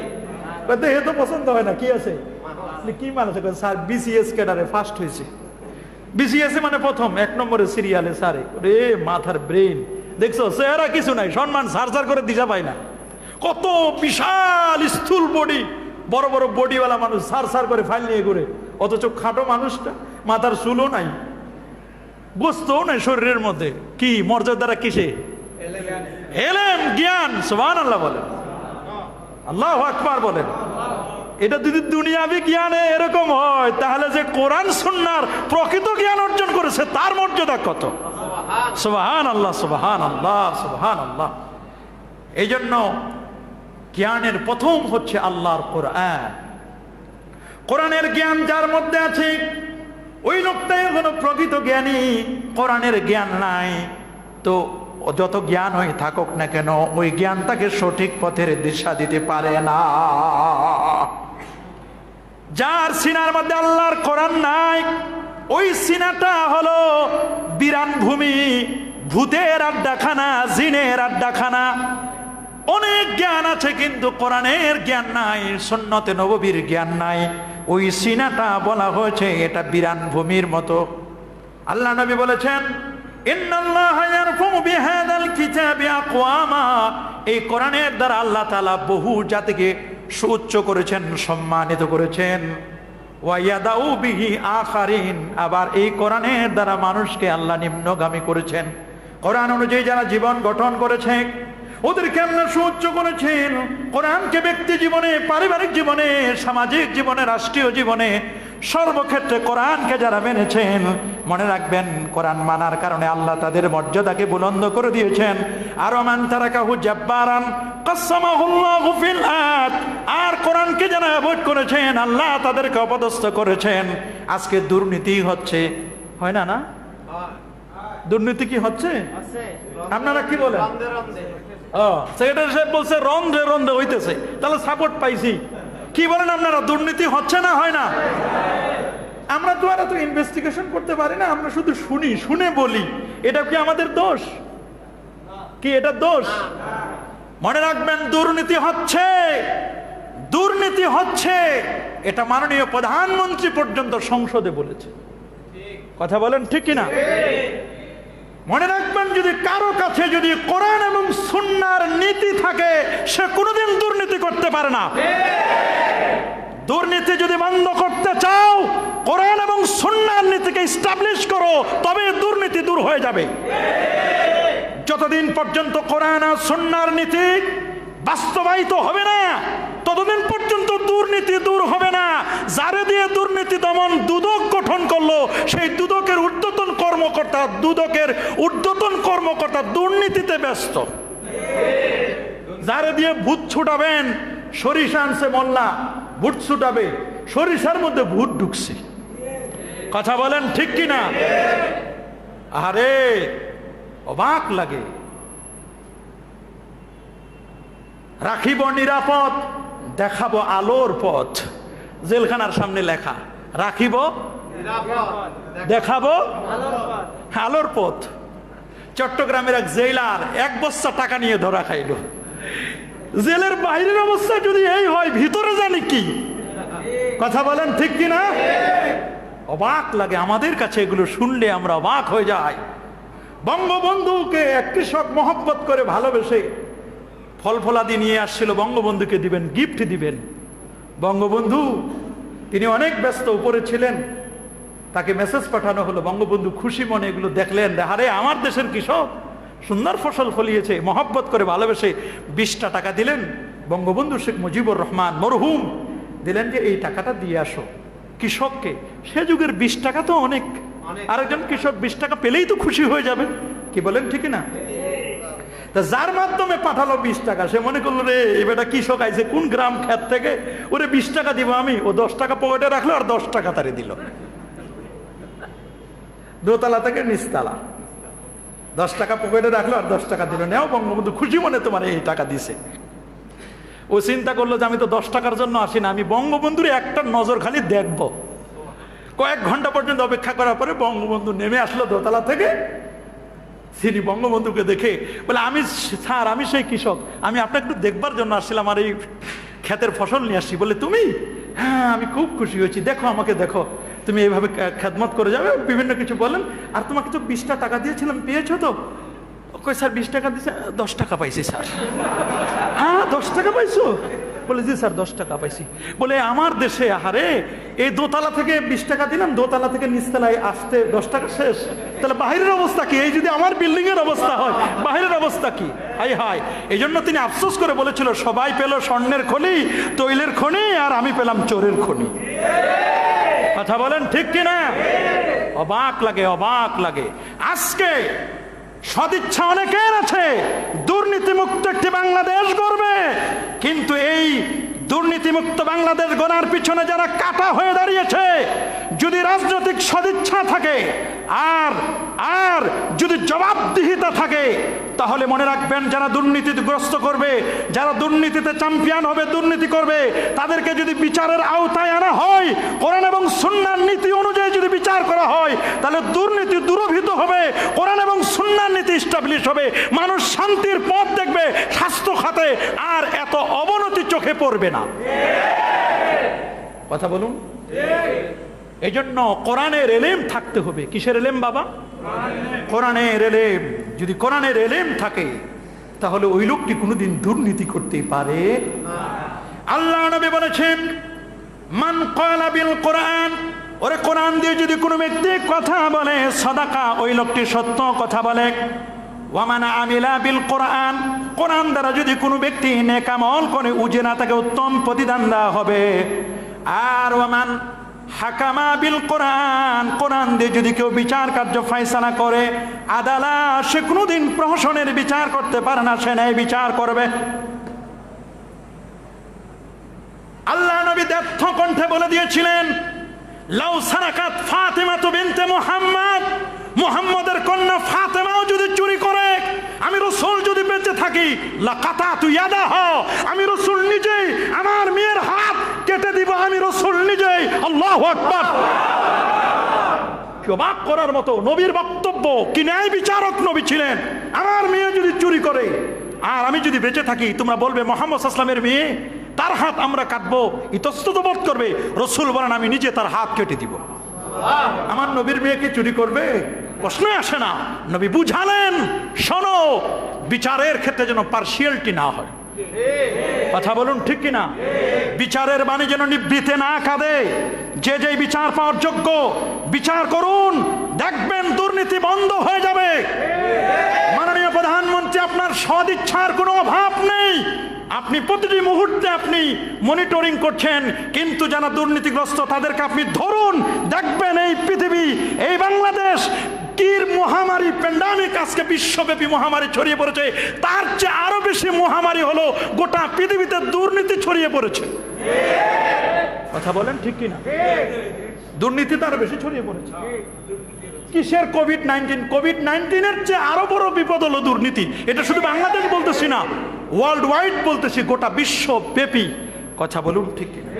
দেখে তো পছন্দ হয় না। কি আছে? কি মাল আছে? স্যার বিসিএস ক্যাডারে ফার্স্ট হয়েছে। বিসিএস মানে প্রথম 1 নম্বরে সিরিয়ালে স্যারে। রে মাথার ব্রেন দেখছো, চেহারা কিছু নাই, সম্মান সার সার করে দিশা পায় না। কত বিশাল স্থূল বডি, বড় বড় বডিওয়ালা মানুষ সার সার করে ফাইল নিয়ে ঘুরে, অথচ খাটো মানুষটা মাথার চুলও নাই, গোস্তও নাই শরীরের মধ্যে। কি মর্যাদারা কিসে? এলেম, জ্ঞান। সুবহানাল্লাহ বলেন, আল্লাহু আকবার বলেন। এটা যদি দুনিয়াবি জ্ঞানে এরকম হয়, তাহলে যে কোরআন সুন্নাহর প্রকৃত জ্ঞান অর্জন করেছে তার মর্যাদা কত! সুবহানাল্লাহ, সুবহানাল্লাহ, সুবহানাল্লাহ। এই জন্য জ্ঞানের প্রথম হচ্ছে আল্লাহর কোরআন। কোরআনের জ্ঞান যার মধ্যে আছে ওই লোকটাই হলো প্রকৃত জ্ঞানী। কোরআনের জ্ঞান নাই তো যত জ্ঞান হয়ে থাকুক না কেন ওই জ্ঞান তাকে সঠিক পথের দিশা দিতে পারে না। যার সিনার মধ্যে আল্লাহর কোরআন নাই ওই সিনাটা হলো বিরান ভূমি, ভূতের আড্ডাখানা, জিনের আড্ডাখানা। অনেক জ্ঞান আছে কিন্তু কোরআনের জ্ঞান নাই, সুন্নতে নববীর জ্ঞান নাই। ওই সিনাটা বলা হয়েছে এটা বিরান ভূমির মতো। আল্লাহ নবী বলেছেন ইন্নাল্লাহা ইয়ারফাউ বিহাদাল কিতাবি আকওয়ামা, এই কোরআনের দ্বারা আল্লাহ তাআলা বহু জাতিকে সুউচ্চ করেছেন, সম্মানিত করেছেন। ওয়া ইয়াদাউ বিহি আখারিন, আবার এই কোরআনের দ্বারা মানুষকে আল্লাহ নিম্নগামী করেছেন। কোরআন অনুযায়ী যারা জীবন গঠন করেছে ওদেরকে আল্লাহ সুউচ্চ করেছেন। কোরআনকে ব্যক্তি জীবনে, পারিবারিক জীবনে, সামাজিক জীবনে, রাষ্ট্রীয় জীবনে, সর্বক্ষেত্রে কোরআনকে যারা মেনেছেন, মনে রাখবেন কোরআন মানার কারণে আল্লাহ তাদের মর্যাদাকে বুলন্দ করে দিয়েছেন। আর মান তারাকাহু জাব্বারান কাসসামাহুল্লাহু ফিল আরদ, আর কোরআনকে যারা অ্যাভয়েড করেছেন আল্লাহ তাদেরকে অপদস্থ করেছেন। আজকে দুর্নীতি হচ্ছে, হয় না? না দুর্নীতি কি হচ্ছে? আপনারা কি বলেন? সেক্রেটারি সাহেব বলছে রন্ধে রন্ধে হইতেছে, তাহলে সাপোর্ট পাইছি। কি বলেন আপনারা, দুর্নীতি হচ্ছে না হয় না? আমরা তো আর এত ইনভেস্টিগেশন করতে পারি না, আমরা শুধু শুনি, শুনে বলি। এটা কি আমাদের দোষ? কি এটা দোষ? মনে রাখবেন দুর্নীতি হচ্ছে, দুর্নীতি হচ্ছে, এটা মাননীয় প্রধানমন্ত্রী পর্যন্ত সংসদে বলেছে। কথা বলেন ঠিক কিনা? মনে রাখবেন যদি কারো কাছে যদি কোরআন এবং সুন্নাহর নীতি থাকে সে কোনোদিন দুর্নীতি করতে পারে না। দুর্নীতি যদি বন্ধ করতে চাও কোরআন এবং সুন্নাহর নীতিকে এস্টাবলিশ করো, তবে দুর্নীতি দূর হয়ে যাবে। যতদিন পর্যন্ত কোরআন আর সুন্নাহর নীতি বাস্তবায়িত হবে না ততদিন পর্যন্ত দুর্নীতি দূর হবে না। যারে দিয়ে দুর্নীতি দমন দুদক গঠন করলো, সেই দুদকের ঊর্ধ্বতন কর্মকর্তা দুর্নীতিতে ব্যস্ত। যারে দিয়ে ভূত ছুটাবেন, সরিষা আনছে মোল্লা, ভূত ছুটাবে, সরিষার মধ্যে ভূত ঢুকছে। কথা বলেন ঠিক কিনা? আরে অবাক লাগে। রাখিব নিরাপদ, দেখাবো আলোর পথ। জেলখানার সামনে লেখা, রাখিব দেখাবো আলোর পথ। চট্টগ্রামের এক জেলার 1 বস্তা টাকা নিয়ে ধরা খাইল। জেলের বাইরের অবস্থা যদি এই হয়, ভিতরে জানি কি? কথা বলেন ঠিক কিনা? অবাক লাগে আমাদের কাছে, এগুলো শুনলে আমরা অবাক হয়ে যাই। বঙ্গবন্ধুকে এক কৃষক মহব্বত করে ভালোবেসে ফল ফলাদি নিয়ে আসছিল, বঙ্গবন্ধুকে দিবেন, গিফট দিবেন। বঙ্গবন্ধু তিনি অনেক ব্যস্ত, উপরে ছিলেন, তাকে মেসেজ পাঠানো হলো। বঙ্গবন্ধু খুশি মনে এগুলো দেখলেন, আরে আমার দেশের কৃষক সুন্দর ফসল ফলিয়েছে, মহব্বত করে ভালোবেসে 20টা টাকা দিলেন। বঙ্গবন্ধু শেখ মুজিবুর রহমান মরহুম দিলেন যে এই টাকাটা দিয়ে আসো কৃষককে। সে যুগের 20 টাকা তো অনেক, আরেকজন কৃষক 20 টাকা পেলেই তো খুশি হয়ে যাবে। কি বলেন ঠিক না? তা যার মাধ্যমে পাঠালো 20 টাকা, সে মনে করলো রে এবারটা কৃষক আইছে কোন গ্রাম ক্ষেত থেকে, ওরে 20 টাকা দিব আমি। ও 10 টাকা পকেটে রাখলো আর 10 টাকা তারে দিল। দোতলা থেকে নিচতলা 10 টাকা পকেটে রাখলো আর 10 টাকা দিল। নেও বঙ্গবন্ধু খুশি মনে তোমার এই টাকা দিছে। ও চিন্তা করলো যে আমি তো 10 টাকার জন্য আসি না, আমি বঙ্গবন্ধুর একটা নজর খালি দেখবো। কয়েক ঘন্টা পর্যন্ত অপেক্ষা করার পরে বঙ্গবন্ধু নেমে আসলো দোতলা থেকে। তিনি বঙ্গবন্ধুকে দেখে বলে, আমি স্যার, আমি সেই কৃষক, আমি আপনাকে একটু দেখবার জন্য আসছিলাম, আর এই ক্ষেতের ফসল নিয়ে আসছি। বলে তুমি? হ্যাঁ, আমি খুব খুশি হয়েছি, দেখো আমাকে দেখো, তুমি এইভাবে খেদমত করে যাবে, বিভিন্ন কিছু বলেন। আর তোমাকে তো 20টা টাকা দিয়েছিলাম, পেয়েছো তো? কই স্যার 20 টাকা দিয়েছে? 10 টাকা পাইছি স্যার। হ্যাঁ 10 টাকা পাইছো? বলে জি স্যার 10 টাকা পাইছি। বলে আমার দেশে আহারে এই দোতলা থেকে 20 টাকা দিলাম, দোতলা থেকে নিচতলায় আসতে 10 টাকা শেষ। তাহলে বাহিরের অবস্থা কি? এই যদি আমার বিল্ডিং এর অবস্থা হয়, বাহিরের অবস্থা কি? High high. এই জন্য তিনি আফসোস করে বলেছিল, সবাই পেল স্বর্ণের খনি, তৈলের খনি, আর আমি পেলাম চোরের খনি। কথা বলেন ঠিক কিনা? অবাক লাগে, অবাক লাগে। আজকে সদিচ্ছা অনেকের আছে, দুর্নীতিমুক্ত একটি বাংলাদেশ গড়বে, কিন্তু এই দুর্নীতিমুক্ত বাংলাদেশ গড়ার পিছনে যারা কাটা হয়ে দাঁড়িয়েছে, যদি রাজনৈতিক সদিচ্ছা থাকে আর আর যদি জবাবদিহিতা থাকে, তাহলে মনে রাখবেন যারা দুর্নীতিগ্রস্ত করবে, যারা দুর্নীতিতে চ্যাম্পিয়ন হবে, দুর্নীতি করবে, তাদেরকে যদি বিচারের আওতায় আনা হয়, কোরআন এবং সুন্নাহর নীতি অনুযায়ী যদি বিচার করা হয়, তাহলে দুর্নীতি দূরীভূত হবে, কোরআন এবং সুন্নাহর নীতি এস্টাবলিশ হবে, মানুষ শান্তির পথ দেখবে, স্বাস্থ্য খাতে আর এত অবনতি চোখে পড়বে না। কথা বলুন। এই জন্য কোরআনের এলেম থাকতে হবে। কিসের এলেম বাবা? কোরআনের এলেম। যদি কোরআনের এলেম থাকে, তাহলে ওই লোকটি কোনোদিন দুর্নীতি করতে পারে না। আল্লাহ নবী বলেছেন, মান ক্বালা বিল কোরআন, ওরে কোরআন দিয়ে যদি কোনো ব্যক্তি কথা বলে, সাদাকা, ওই লোকটি সত্য কথা বলে। ওয়া মান আমিলা বিল কোরআন, কোরআন দ্বারা যদি কোনো ব্যক্তি নেক আমল করে, উজরা তাকে উত্তম প্রতিদান দেওয়া হবে। আর ওয়া মান হাকামা বিল কোরআন, কোরআন দিয়ে যদি কেউ বিচার কার্য ফায়সালা করে, আদালা, সে কোনোদিন প্রহসনের বিচার করতে পারে না, সে ন্যায় বিচার করবে। আল্লাহ নবী দ্ব্যর্থ কণ্ঠে বলে দিয়েছিলেন, লাউ সারাকাত ফাতিমাতু বিনতে মুহাম্মদ, মুহাম্মদের কন্যা ফাতেমাও যদি চুরি করে, আমি রাসূল যদি বেঁচে থাকি, লাকাতাতু ইয়াদাহা, আমি রাসূল নিজেই আমার মেয়ের হাত কেটে দিব, আমি রাসূল নিজেই। আল্লাহু আকবার। অবাক করার মতো নবীর বক্তব্য, কি ন্যায় বিচারক নবী ছিলেন। আমার মেয়ে যদি চুরি করে আর আমি যদি বেঁচে থাকি, তোমরা বলবে মুহাম্মদ সাল্লাল্লাহু আলাইহি ওয়াসাল্লামের মেয়ে, তার হাত আমরা কাটবো, ইতস্তত বোধ করবে। রাসূল বলেন, আমি নিজে তার হাত কেটে দিব। আমার নবীর মেয়েকে চুরি করবে? প্রশ্ন আসে না। নবী বুঝালেন, শোনো, বিচারের ক্ষেত্রে যেন পার্সিয়ালিটি না হয়। কথা বলুন, ঠিক কিনা? বিচারের বাণী যেন নিবৃতে না কাঁদে। যে যে বিচার পাওয়ার যোগ্য বিচার করুন, দেখবেন দুর্নীতি বন্ধ হয়ে যাবে। মাননীয় প্রধানমন্ত্রী, আপনার সদিচ্ছার কোনো অভাব নেই, আপনি প্রতিটি মুহূর্তে আপনি মনিটরিং করছেন, কিন্তু যারা দুর্নীতিগ্রস্ত তাদেরকে আপনি ধরুন, দেখবেন এই পৃথিবী, এই বাংলাদেশ কি মহামারী, প্যান্ডামিক, আজকে বিশ্বব্যাপী মহামারী ছড়িয়ে পড়েছে, তার চেয়ে আরো বেশি মহামারী হলো গোটা পৃথিবীতে দুর্নীতি ছড়িয়ে পড়েছে। কথা বলেন, ঠিক কিনা? দুর্নীতি তার বেশি ছড়িয়ে পড়েছে। কিসের কোভিড-19? কোভিড-19-এর চেয়ে আরো বড় বিপদ হলো দুর্নীতি। এটা শুধু বাংলাদেশ বলতেছি না, ওয়ার্ল্ড ওয়াইড বলতেছি, গোটা বিশ্বব্যাপী। কথা বলুন, ঠিক কিনা?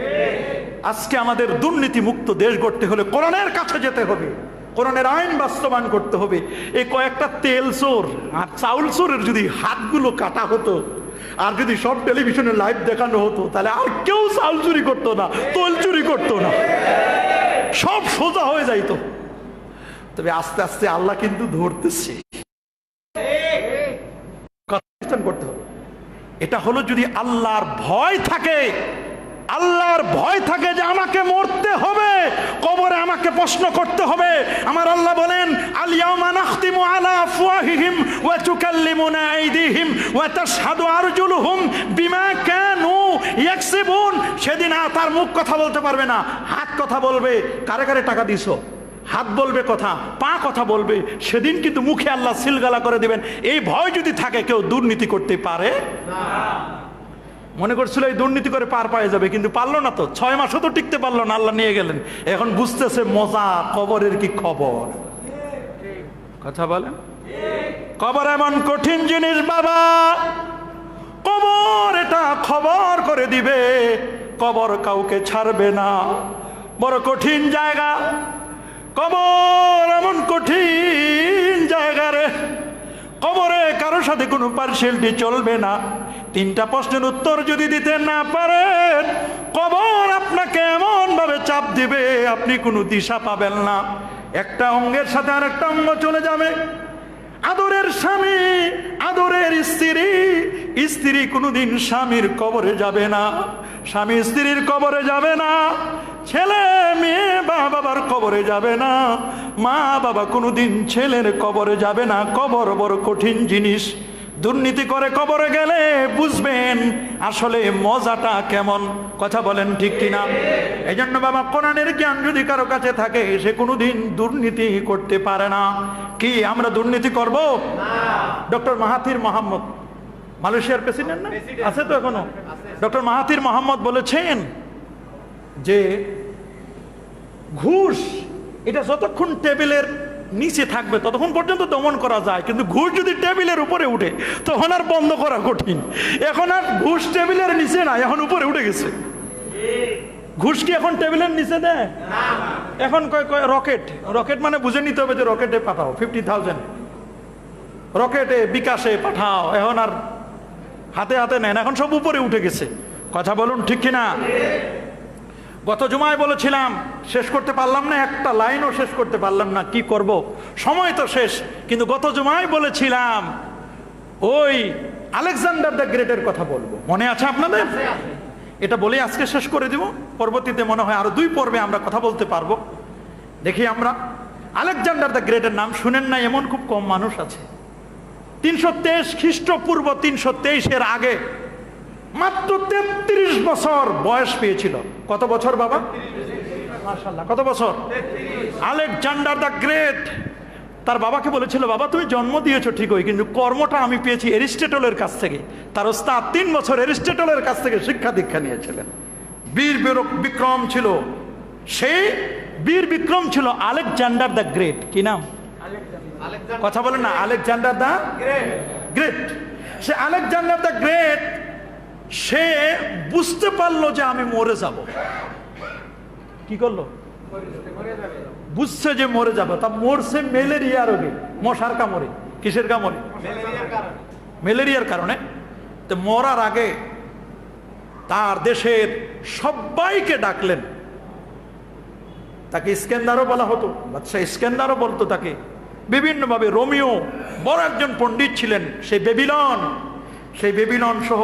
আজকে আমাদের দুর্নীতি মুক্ত দেশ গড়তে হলে কোরআনের কাছে যেতে হবে, কোরআনের আইন বাস্তবায়ন করতে হবে। এই কয়েকটা তেল চোর আর চাউল চোরের যদি হাতগুলো কাটা হতো, আর যদি সব টেলিভিশনে লাইভ দেখানো হতো, তাহলে আর কেউ চাউল চুরি করতো না, তেল চুরি করতো না, সব সোজা হয়ে যাইতো। তবে আস্তে আস্তে আল্লাহ কিন্তু ধরতেছে, করতে হবে। এটা হলো যদি আল্লাহর ভয় থাকে, আল্লাহর ভয় থাকে যে আমাকে মরতে হবে, কবরে আমাকে প্রশ্ন করতে হবে। আমার আল্লাহ বলেন, আল ইয়াউমা নাখতিমু আলা আফওয়াহিহিম ওয়া তুকাল্লিমুনা আইদিহিম ওয়া তাশহাদু আরজুলুহুম বিমা কানু ইয়াকসিবুন। সেদিন তার মুখ কথা বলতে পারবে না, হাত কথা বলবে। কারে কারে টাকা দিছো? হাত বলবে কথা, পা কথা বলবে। সেদিন কিন্তু মুখে আল্লাহ সিলগালা করে দিবেন। এই ভয় যদি থাকে, কেউ দুর্নীতি করতে পারে না। মনে করছিল এই দুর্নীতি করে পার পায়ে যাবে, কিন্তু পারলো না তো, 6 মাসও তো টিকতে পারলো না, আল্লাহ নিয়ে গেলেন। এখন বুঝতেছে মজা, কবরের কি খবর। কথা বলেন, কবর এমন কঠিন জিনিস বাবা, কবর এটা খবর করে দিবে, কবর কাউকে ছাড়বে না। বড় কঠিন জায়গা কবর, এমন কঠিন জায়গা রে। কবরে কারোর সাথে কোনো পার্সিয়ালিটি চলবে না। 3টা প্রশ্নের উত্তর যদি দিতে না পারেন, কবর আপনাকে এমন ভাবে চাপ দিবে, আপনি কোনো দিশা পাবেন না। একটা অঙ্গের সাথে আরেকটা অঙ্গ চলে যাবে। আদরের স্বামী, আদরের স্ত্রী, স্ত্রী কোনোদিন স্বামীর কবরে যাবে না, স্বামী স্ত্রীর কবরে যাবে না, ছেলে মেয়ে মা বাবার কবরে যাবে না, মা বাবা কোনোদিন ছেলের কবরে যাবে না। কবর বড় কঠিন জিনিস। দুর্নীতি করে কবরে গেলে বুঝবেন আসলে মজাটা কেমন। কথা বলেন, ঠিক কিনা? এই জন্য বাবা, কোরআনের জ্ঞান যদি কারো কাছে থাকে, সে কোনোদিন দুর্নীতি করতে পারে না। কি আমরা দুর্নীতি করব? ডক্টর মাহাথির মোহাম্মদ, মালয়েশিয়ার প্রেসিডেন্ট না? আছে তো এখনো? ডক্টর মাহাথির মোহাম্মদ বলেছেন যে ঘুষ এটা যতক্ষণ টেবিলের নিচে থাকবে ততক্ষণ পর্যন্ত দমন করা যায়, কিন্তু ঘুষ যদি টেবিলের উপরে উঠে তখন আর বন্ধ করা কঠিন। এখন আর ঘুষ টেবিলের নিচে না, এখন উপরে উঠে গেছে। ঘুষ কি এখন টেবিলের নিচে দেয়? এখন রকেট, রকেট মানে বুঝে নিতে হবে যে রকেটে পাঠাও 50,000, রকেটে বিকাশে পাঠাও, এখন আর হাতে হাতে নেন, এখন সব উপরে উঠে গেছে। কথা বলুন ঠিক কিনা? গত জুমায় বলেছিলাম, শেষ করতে পারলাম না, একটা লাইনও শেষ করতে পারলাম না, কি করব, সময় তো শেষ। কিন্তু গত জুমায় বলেছিলাম ওই আলেকজান্ডার দ্য গ্রেটের কথা বলবো, মনে আছে আপনাদের? এটা বলে আজকে শেষ করে দিব, পরবর্তীতে মনে হয় আরো 2 পর্বে আমরা কথা বলতে পারবো। দেখি আমরা আলেকজান্ডার দ্য গ্রেটের নাম শুনেন না এমন খুব কম মানুষ আছে। 323 খ্রিস্টপূর্ব 323-এর আগে মাত্র 33 বছর বয়স পেয়েছিল। কত বছর বাবা? মাশাআল্লাহ, কত বছর? আলেকজান্ডার দ্য গ্রেট তার বাবাকে বলেছিল, বাবা তুমি জন্ম দিয়েছো ঠিকই, কিন্তু কর্মটা আমি পেয়েছি এরিস্টটলের কাছ থেকে। তার ওস্তাদ 3 বছর এরিস্টটলের কাছ থেকে শিক্ষা দীক্ষা নিয়েছিলেন। বীর বিক্রম ছিল, সেই বীর বিক্রম ছিল আলেকজান্ডার দ্য গ্রেট। কি নাম? কথা বলেন না, আলেকজান্ডার দ্য গ্রেট। সে আলেকজান্ডার দ্য গ্রেট সে বুঝতে পারলো যে আমি মরে যাব। কি করলো? বুঝছে যে মরে যাবে। তা মরছে ম্যালেরিয়া রোগে, মশার কামড়ে। কিসের কামড়ে? ম্যালেরিয়ার কারণে। তো মরার আগে তার দেশের সবাইকে ডাকলেন। তাকে ইস্কেন্দারও বলা হতো, বাদশাহ ইস্কেন্দারও বলতো তাকে বিভিন্নভাবে। রোমিও বড় একজন পণ্ডিত ছিলেন, সেই বেবিলন সহ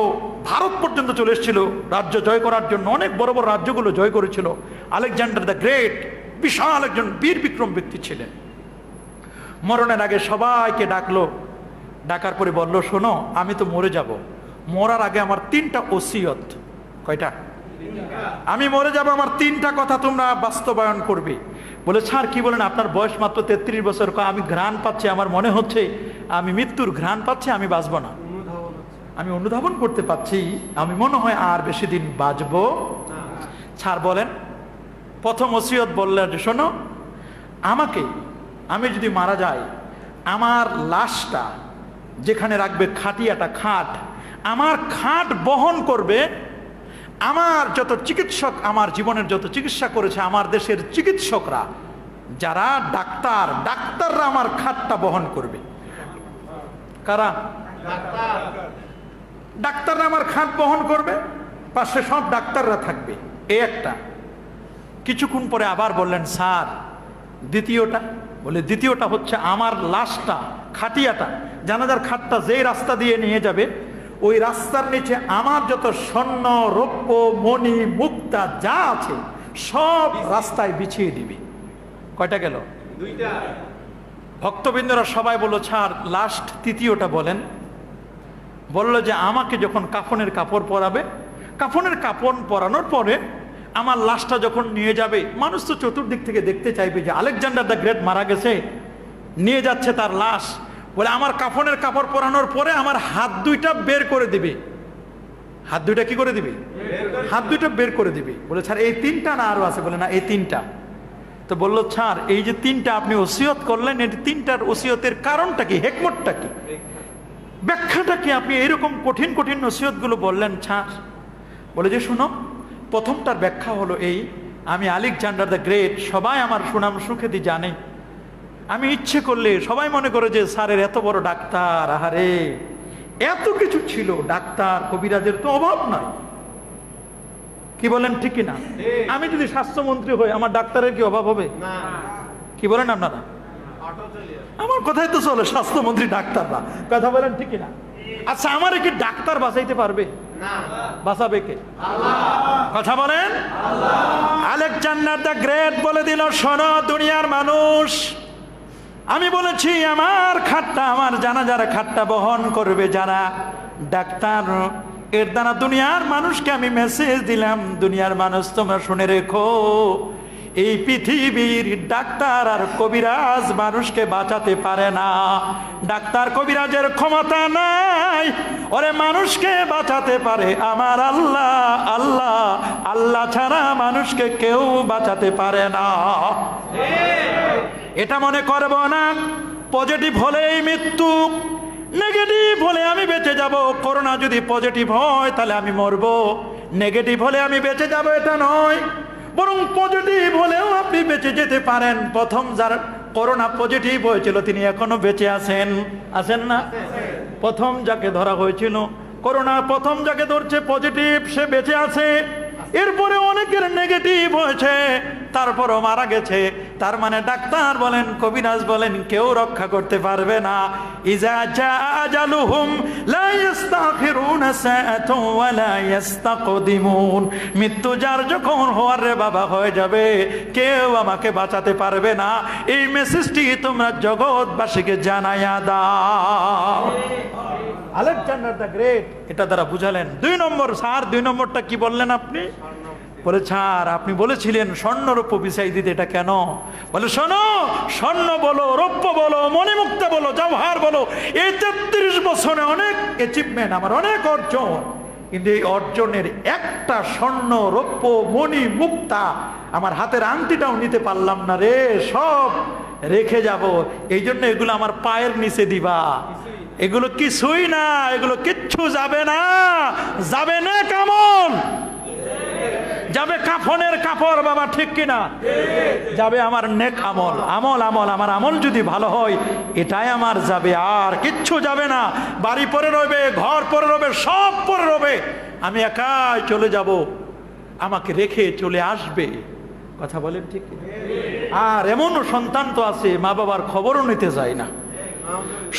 ভারত পর্যন্ত চলে এসেছিল রাজ্য জয় করার জন্য, অনেক বড় বড় রাজ্যগুলো জয় করেছিল। আলেকজান্ডার দ্য গ্রেট বিশাল একজন বীর বিক্রম ব্যক্তি ছিলেন। মরণের আগে সবাইকে ডাকলো, ডাকার পরে বলল, শোনো আমি তো মরে যাব, মরার আগে আমার 3টা ওসিয়ত। কয়টা? আমি মরে যাব, আমার 3টা কথা তোমরা বাস্তবায়ন করবে। বলে, স্যার কি বলেন, আপনার বয়স মাত্র 33 বছর। আমি ঘ্রাণ পাচ্ছি, আমার মনে হচ্ছে আমি মৃত্যুর ঘ্রাণ পাচ্ছি, আমি বাঁচব না। আমি অনুধাবন করতে পাচ্ছি আমি মনে হয় আর বেশি দিন বাঁচব। স্যার বলেন, প্রথম ওসিয়ত বললেন, শোনো আমি যদি মারা যাই, আমার লাশটা যেখানে রাখবে খাটিয়াটা, খাট, আমার খাট বহন করবে আমার যত চিকিৎসক, আমার জীবনের যত চিকিৎসা করেছে আমার দেশের চিকিৎসকরা, যারা ডাক্তাররা আমার খাটটা বহন করবে। কারা? ডাক্তাররা আমার খাট বহন করবে, পাশে সব ডাক্তাররা থাকবে। এই একটা। কিছুক্ষণ পরে আবার বললেন, স্যার দ্বিতীয়টা? বলে, দ্বিতীয়টা হচ্ছে আমার লাশটা, খাটিয়াটা, জানাজার খাটটা যেই রাস্তা দিয়ে নিয়ে যাবে, ওই রাস্তার নিচে আমার যত স্বর্ণ, রৌপ্য, মণি, মুক্তা যা আছে সব রাস্তায় বিছিয়ে দিবি। কয়টা গেল? 2টা। ভক্তবৃন্দরা সবাই বলল, স্যার লাস্ট তৃতীয়টা বলেন। বললো যে আমাকে যখন কাফনের কাপড় পরাবে, কাফনের কাপড় পরানোর পরে আমার লাশটা যখন নিয়ে যাবে, মানুষ তো চতুর্দিক থেকে দেখতে চাইবে যে আলেকজান্ডার দ্য গ্রেট মারা গেছে, নিয়ে যাচ্ছে তার লাশ। বলে, আমার কাফনের কাপড় পরানোর পরে আমার হাত 2টা বের করে দিবে। হাত 2টা কি করে দিবে? হাত 2টা বের করে দিবে। বলে, স্যার এই 3টা না আরো আছে? বলে, না এই 3টা। তো বললো, স্যার এই যে 3টা আপনি ওসিয়ত করলেন, এই 3টার ওসিয়তের কারণটা কি, হেকমতটা কি, ব্যাখ্যাটা কি, আপনি এরকম কঠিন কঠিন ওসিয়তগুলো বললেন স্যার? বলে যে, শোনো, প্রথমটার ব্যাখ্যা হলো এই, আমি আলেকজান্ডার দ্য গ্রেট, সবাই আমার সুনাম সুখ্যাতি জানে। আমি ইচ্ছে করলে সবাই মনে করে যে স্যারের এত বড় ডাক্তার, আহারে এত কিছু ছিল, ডাক্তার কবিরাজের তো অভাব নাই। কি বলেন ঠিক কিনা? আমি যদি স্বাস্থ্যমন্ত্রী হই, আমার ডাক্তারের কি অভাব হবে? কি বলেন আপনারা? আমার কথাই তো চলে, স্বাস্থ্যমন্ত্রী ডাক্তাররা। কথা বলেন ঠিক কিনা? আচ্ছা, আমার কি ডাক্তার বাঁচাইতে পারবে? বাঁচাবে কে? কথা বলেন। আলেকজান্ডার দ্য গ্রেট বলে দিল, শোনো দুনিয়ার মানুষ, আমি বলেছি আমার খাটটা, আমার জানাজার খাটটা বহন করবে যারা ডাক্তার, এর দ্বারা দুনিয়ার মানুষকে আমি মেসেজ দিলাম, দুনিয়ার মানুষ তোমরা শুনে রেখো, এই পৃথিবীর ডাক্তার আর কবিরাজ মানুষকে বাঁচাতে পারে না। ডাক্তার কবিরাজের ক্ষমতা নাই, ওরে মানুষকে বাঁচাতে পারে আমার আল্লাহ। আল্লাহ আল্লাহ ছাড়া মানুষকে কেউ বাঁচাতে পারে না। এটা মনে করব না পজিটিভ হলেই মৃত্যু, নেগেটিভ হলে আমি বেঁচে যাব। করোনা যদি পজিটিভ হয় তাহলে আমি মরব, নেগেটিভ হলে আমি বেঁচে যাব এটা নয়, বরং পজিটিভ হলেও আপনি বেঁচে যেতে পারেন। প্রথম যার করোনা পজিটিভ হয়েছিল তিনি এখনো বেঁচে আছেন না? প্রথম যাকে ধরা হয়েছিল করোনা, প্রথম যাকে ধরছে পজিটিভ, সে বেঁচে আছে। এরপরে অনেকের নেগেটিভ হয়েছে, তারপরও মারা গেছে। তার মানে ডাক্তার বলেন কবিরাজ বলেন কেউ রক্ষা করতে পারবে না। ইজা জা আজালুহুম লা ইস্তাখিরুনা সাআতাও ওয়া লা ইস্তাকদিমুন। মৃত্যু যার যখন হওয়ার রে বাবা হয়ে যাবে, কেউ আমাকে বাঁচাতে পারবে না। এই মেসেজটি তোমরা জগৎবাসীকে জানাইয়া দাও। আলেকজান্ডার দ্য গ্রেট এটা দ্বারা বুঝালেন। 2 নম্বর স্যার, 2 নম্বরটা কি বললেন আপনি? বলে স্যার আপনি বলেছিলেন স্বর্ণ রৌপ্য বিছাই দিতে, এটা কেন? বলে শোনো, স্বর্ণ বলো, রৌপ্য বলো, মণিমুক্তা বলো, জওহার বলো, এই 33 বছরে অনেক অ্যাচিভমেন্ট, আমার অনেক অর্জন, কিন্তু এই অর্জনের একটা স্বর্ণ রৌপ্য মণি মুক্তা আমার হাতের আংটিটাও নিতে পারলাম না রে, সব রেখে যাব। এই জন্য এগুলো আমার পায়ের নিচে দিবা। এগুলো কিছুই না, এগুলো কিচ্ছু যাবে না, যাবে না কামল, যাবে কাফনের কাপড় বাবা, ঠিক কিনা? যাবে আমার নেক আমল। আমল আমল আমার আমল যদি ভালো হয় এটাই আমার যাবে, আর কিচ্ছু যাবে না। বাড়ি পরে রবে, ঘর পরে রবে, সব পরে রবে, আমি একাই চলে যাব, আমাকে রেখে চলে আসবে। কথা বলেন ঠিক কিনা? আর এমনও সন্তান তো আছে মা বাবার খবরও নিতে যায় না।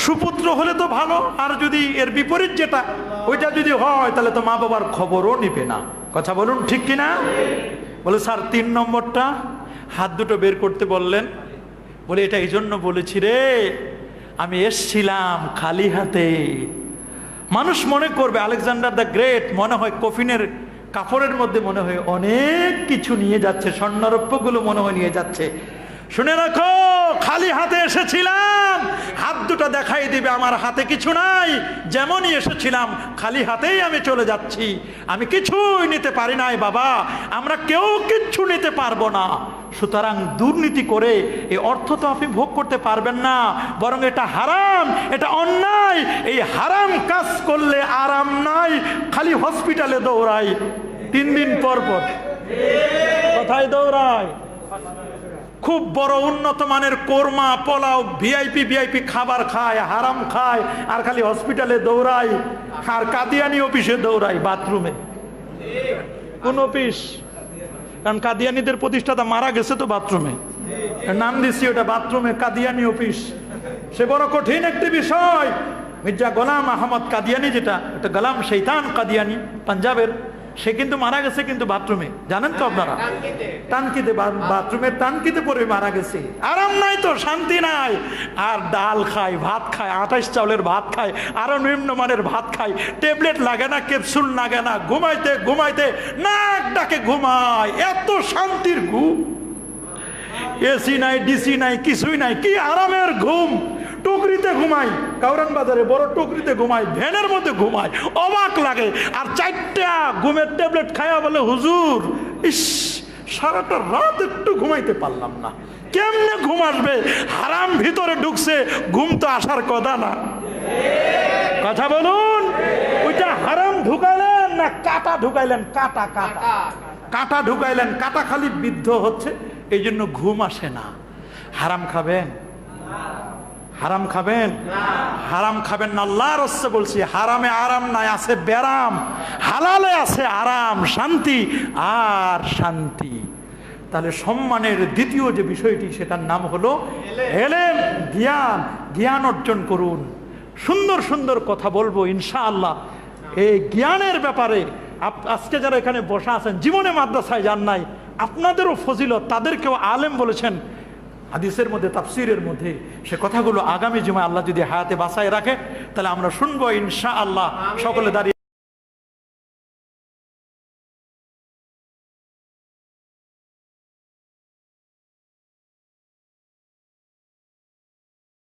সুপুত্র হলে তো ভালো, আর যদি এর বিপরীত যেটা ওইটা যদি হয় তাহলে তো মা বাবার খবরও নিবে না। কথা বলুন ঠিক কিনা? বলে স্যার 3 নম্বরটা, হাত দুটো বের করতে বললেন। বলে এটা এই জন্য বলেছি রে, আমি এসছিলাম খালি হাতে। মানুষ মনে করবে আলেকজান্ডার দ্য গ্রেট মনে হয় কফিনের কাপড়ের মধ্যে মনে হয় অনেক কিছু নিয়ে যাচ্ছে, স্বর্ণরৌপ্যগুলো মনে হয় নিয়ে যাচ্ছে। শুনে রাখো, খালি হাতে এসেছিলাম, হাত দুটো দেখাই দিবে আমার হাতে কিছু নাই। যেমনই এসেছিলাম খালি হাতেই আমি চলে যাচ্ছি, আমি কিছুই নিতে পারি নাই বাবা, আমরা কেউ কিচ্ছু নিতে পারবো না। সুতরাং দুর্নীতি করে এই অর্থ তো আপনি ভোগ করতে পারবেন না, বরং এটা হারাম, এটা অন্যায়। এই হারাম কাজ করলে আরাম নাই, খালি হসপিটালে দৌড়াই 3 দিন পর পর। কোথায় দৌড়ায়? খুব বড় উন্নত মানের কোরমা পোলাও ভিআইপি খাবার খায়, হারাম খায়, আর খালি হসপিটালে দৌড়ায়, আর কাদিয়ানি অফিসে দৌড়ায়, বাথরুমে। কোন অফিস? কারণ কাদিয়ানিদের প্রতিষ্ঠাতা মারা গেছে তো বাথরুমে, নাম দিচ্ছি ওটা বাথরুমে, কাদিয়ানি অফিস। সে বড় কঠিন একটি বিষয়। মির্জা গোলাম আহমদ কাদিয়ানি, যেটা এটা গোলাম শৈতান কাদিয়ানি পাঞ্জাবের, সে কিন্তু মারা গেছে কিন্তু বাথরুমে, জানেন তো আপনারা? টানকিতে, বাথরুমের টানকিতে পরে মারা গেছে। আরাম নাই তো, শান্তি নাই। আর ডাল খায়, ভাত খায়, 28 চাউলের ভাত খায়, আরো নিম্নমানের ভাত খায়, ট্যাবলেট লাগে না, ক্যাপসুল লাগে না, ঘুমাইতে ঘুমাইতে নাক ডাকে ঘুমায়। এত শান্তির ঘুম, এসি নাই, ডিসি নাই, কিছুই নাই, কি আরামের ঘুম। টুকরিতে ঘুমাই, কাউরান বাজারে বড় টুকরিতে ঘুমাই, ভ্যানের মধ্যে ঘুমাই, অবাক লাগে। আর 4টা ঘুমের ট্যাবলেট খায়া বলে হুজুর, ইস সারাটা রাত একটু ঘুমাইতে পারলাম না। কেমনে ঘুম আসবে? হারাম ভিতরে ঢুকছে, ঘুম তো আসার কথা না। কথা বলুন, ওইটা হারাম ঢুকাইলেন না কাটা ঢুকাইলেন? কাটা কাটা কাটা ঢুকাইলেন, কাটা খালি বিদ্ধ হচ্ছে, এই জন্য ঘুম আসে না। হারাম খাবেন? হারাম খাবেন? হারাম খাবেন না, আল্লাহর রাস্তে বলছি। হারামে আরাম নাই, আছে ব্যারাম। হালালে আছে আরাম, শান্তি আর শান্তি। তাহলে সম্মানের দ্বিতীয় যে বিষয়টি, সেটার নাম হলো এলেম, জ্ঞান। জ্ঞান অর্জন করুন। সুন্দর সুন্দর কথা বলবো ইনশাআল্লাহ এই জ্ঞানের ব্যাপারে। আজকে যারা এখানে বসা আছেন, জীবনে মাদ্রাসায় যান নাই, আপনাদেরও ফজিলত, তাদেরকেও আলেম বলেছেন হাদিসের মধ্যে, তাফসীরের মধ্যে। সে কথাগুলো আগামী জুমায় আল্লাহ যদি হায়াতে বাঁচায় রাখে তাহলে আমরা শুনবো ইনশাআল্লাহ। সকলে দাঁড়িয়ে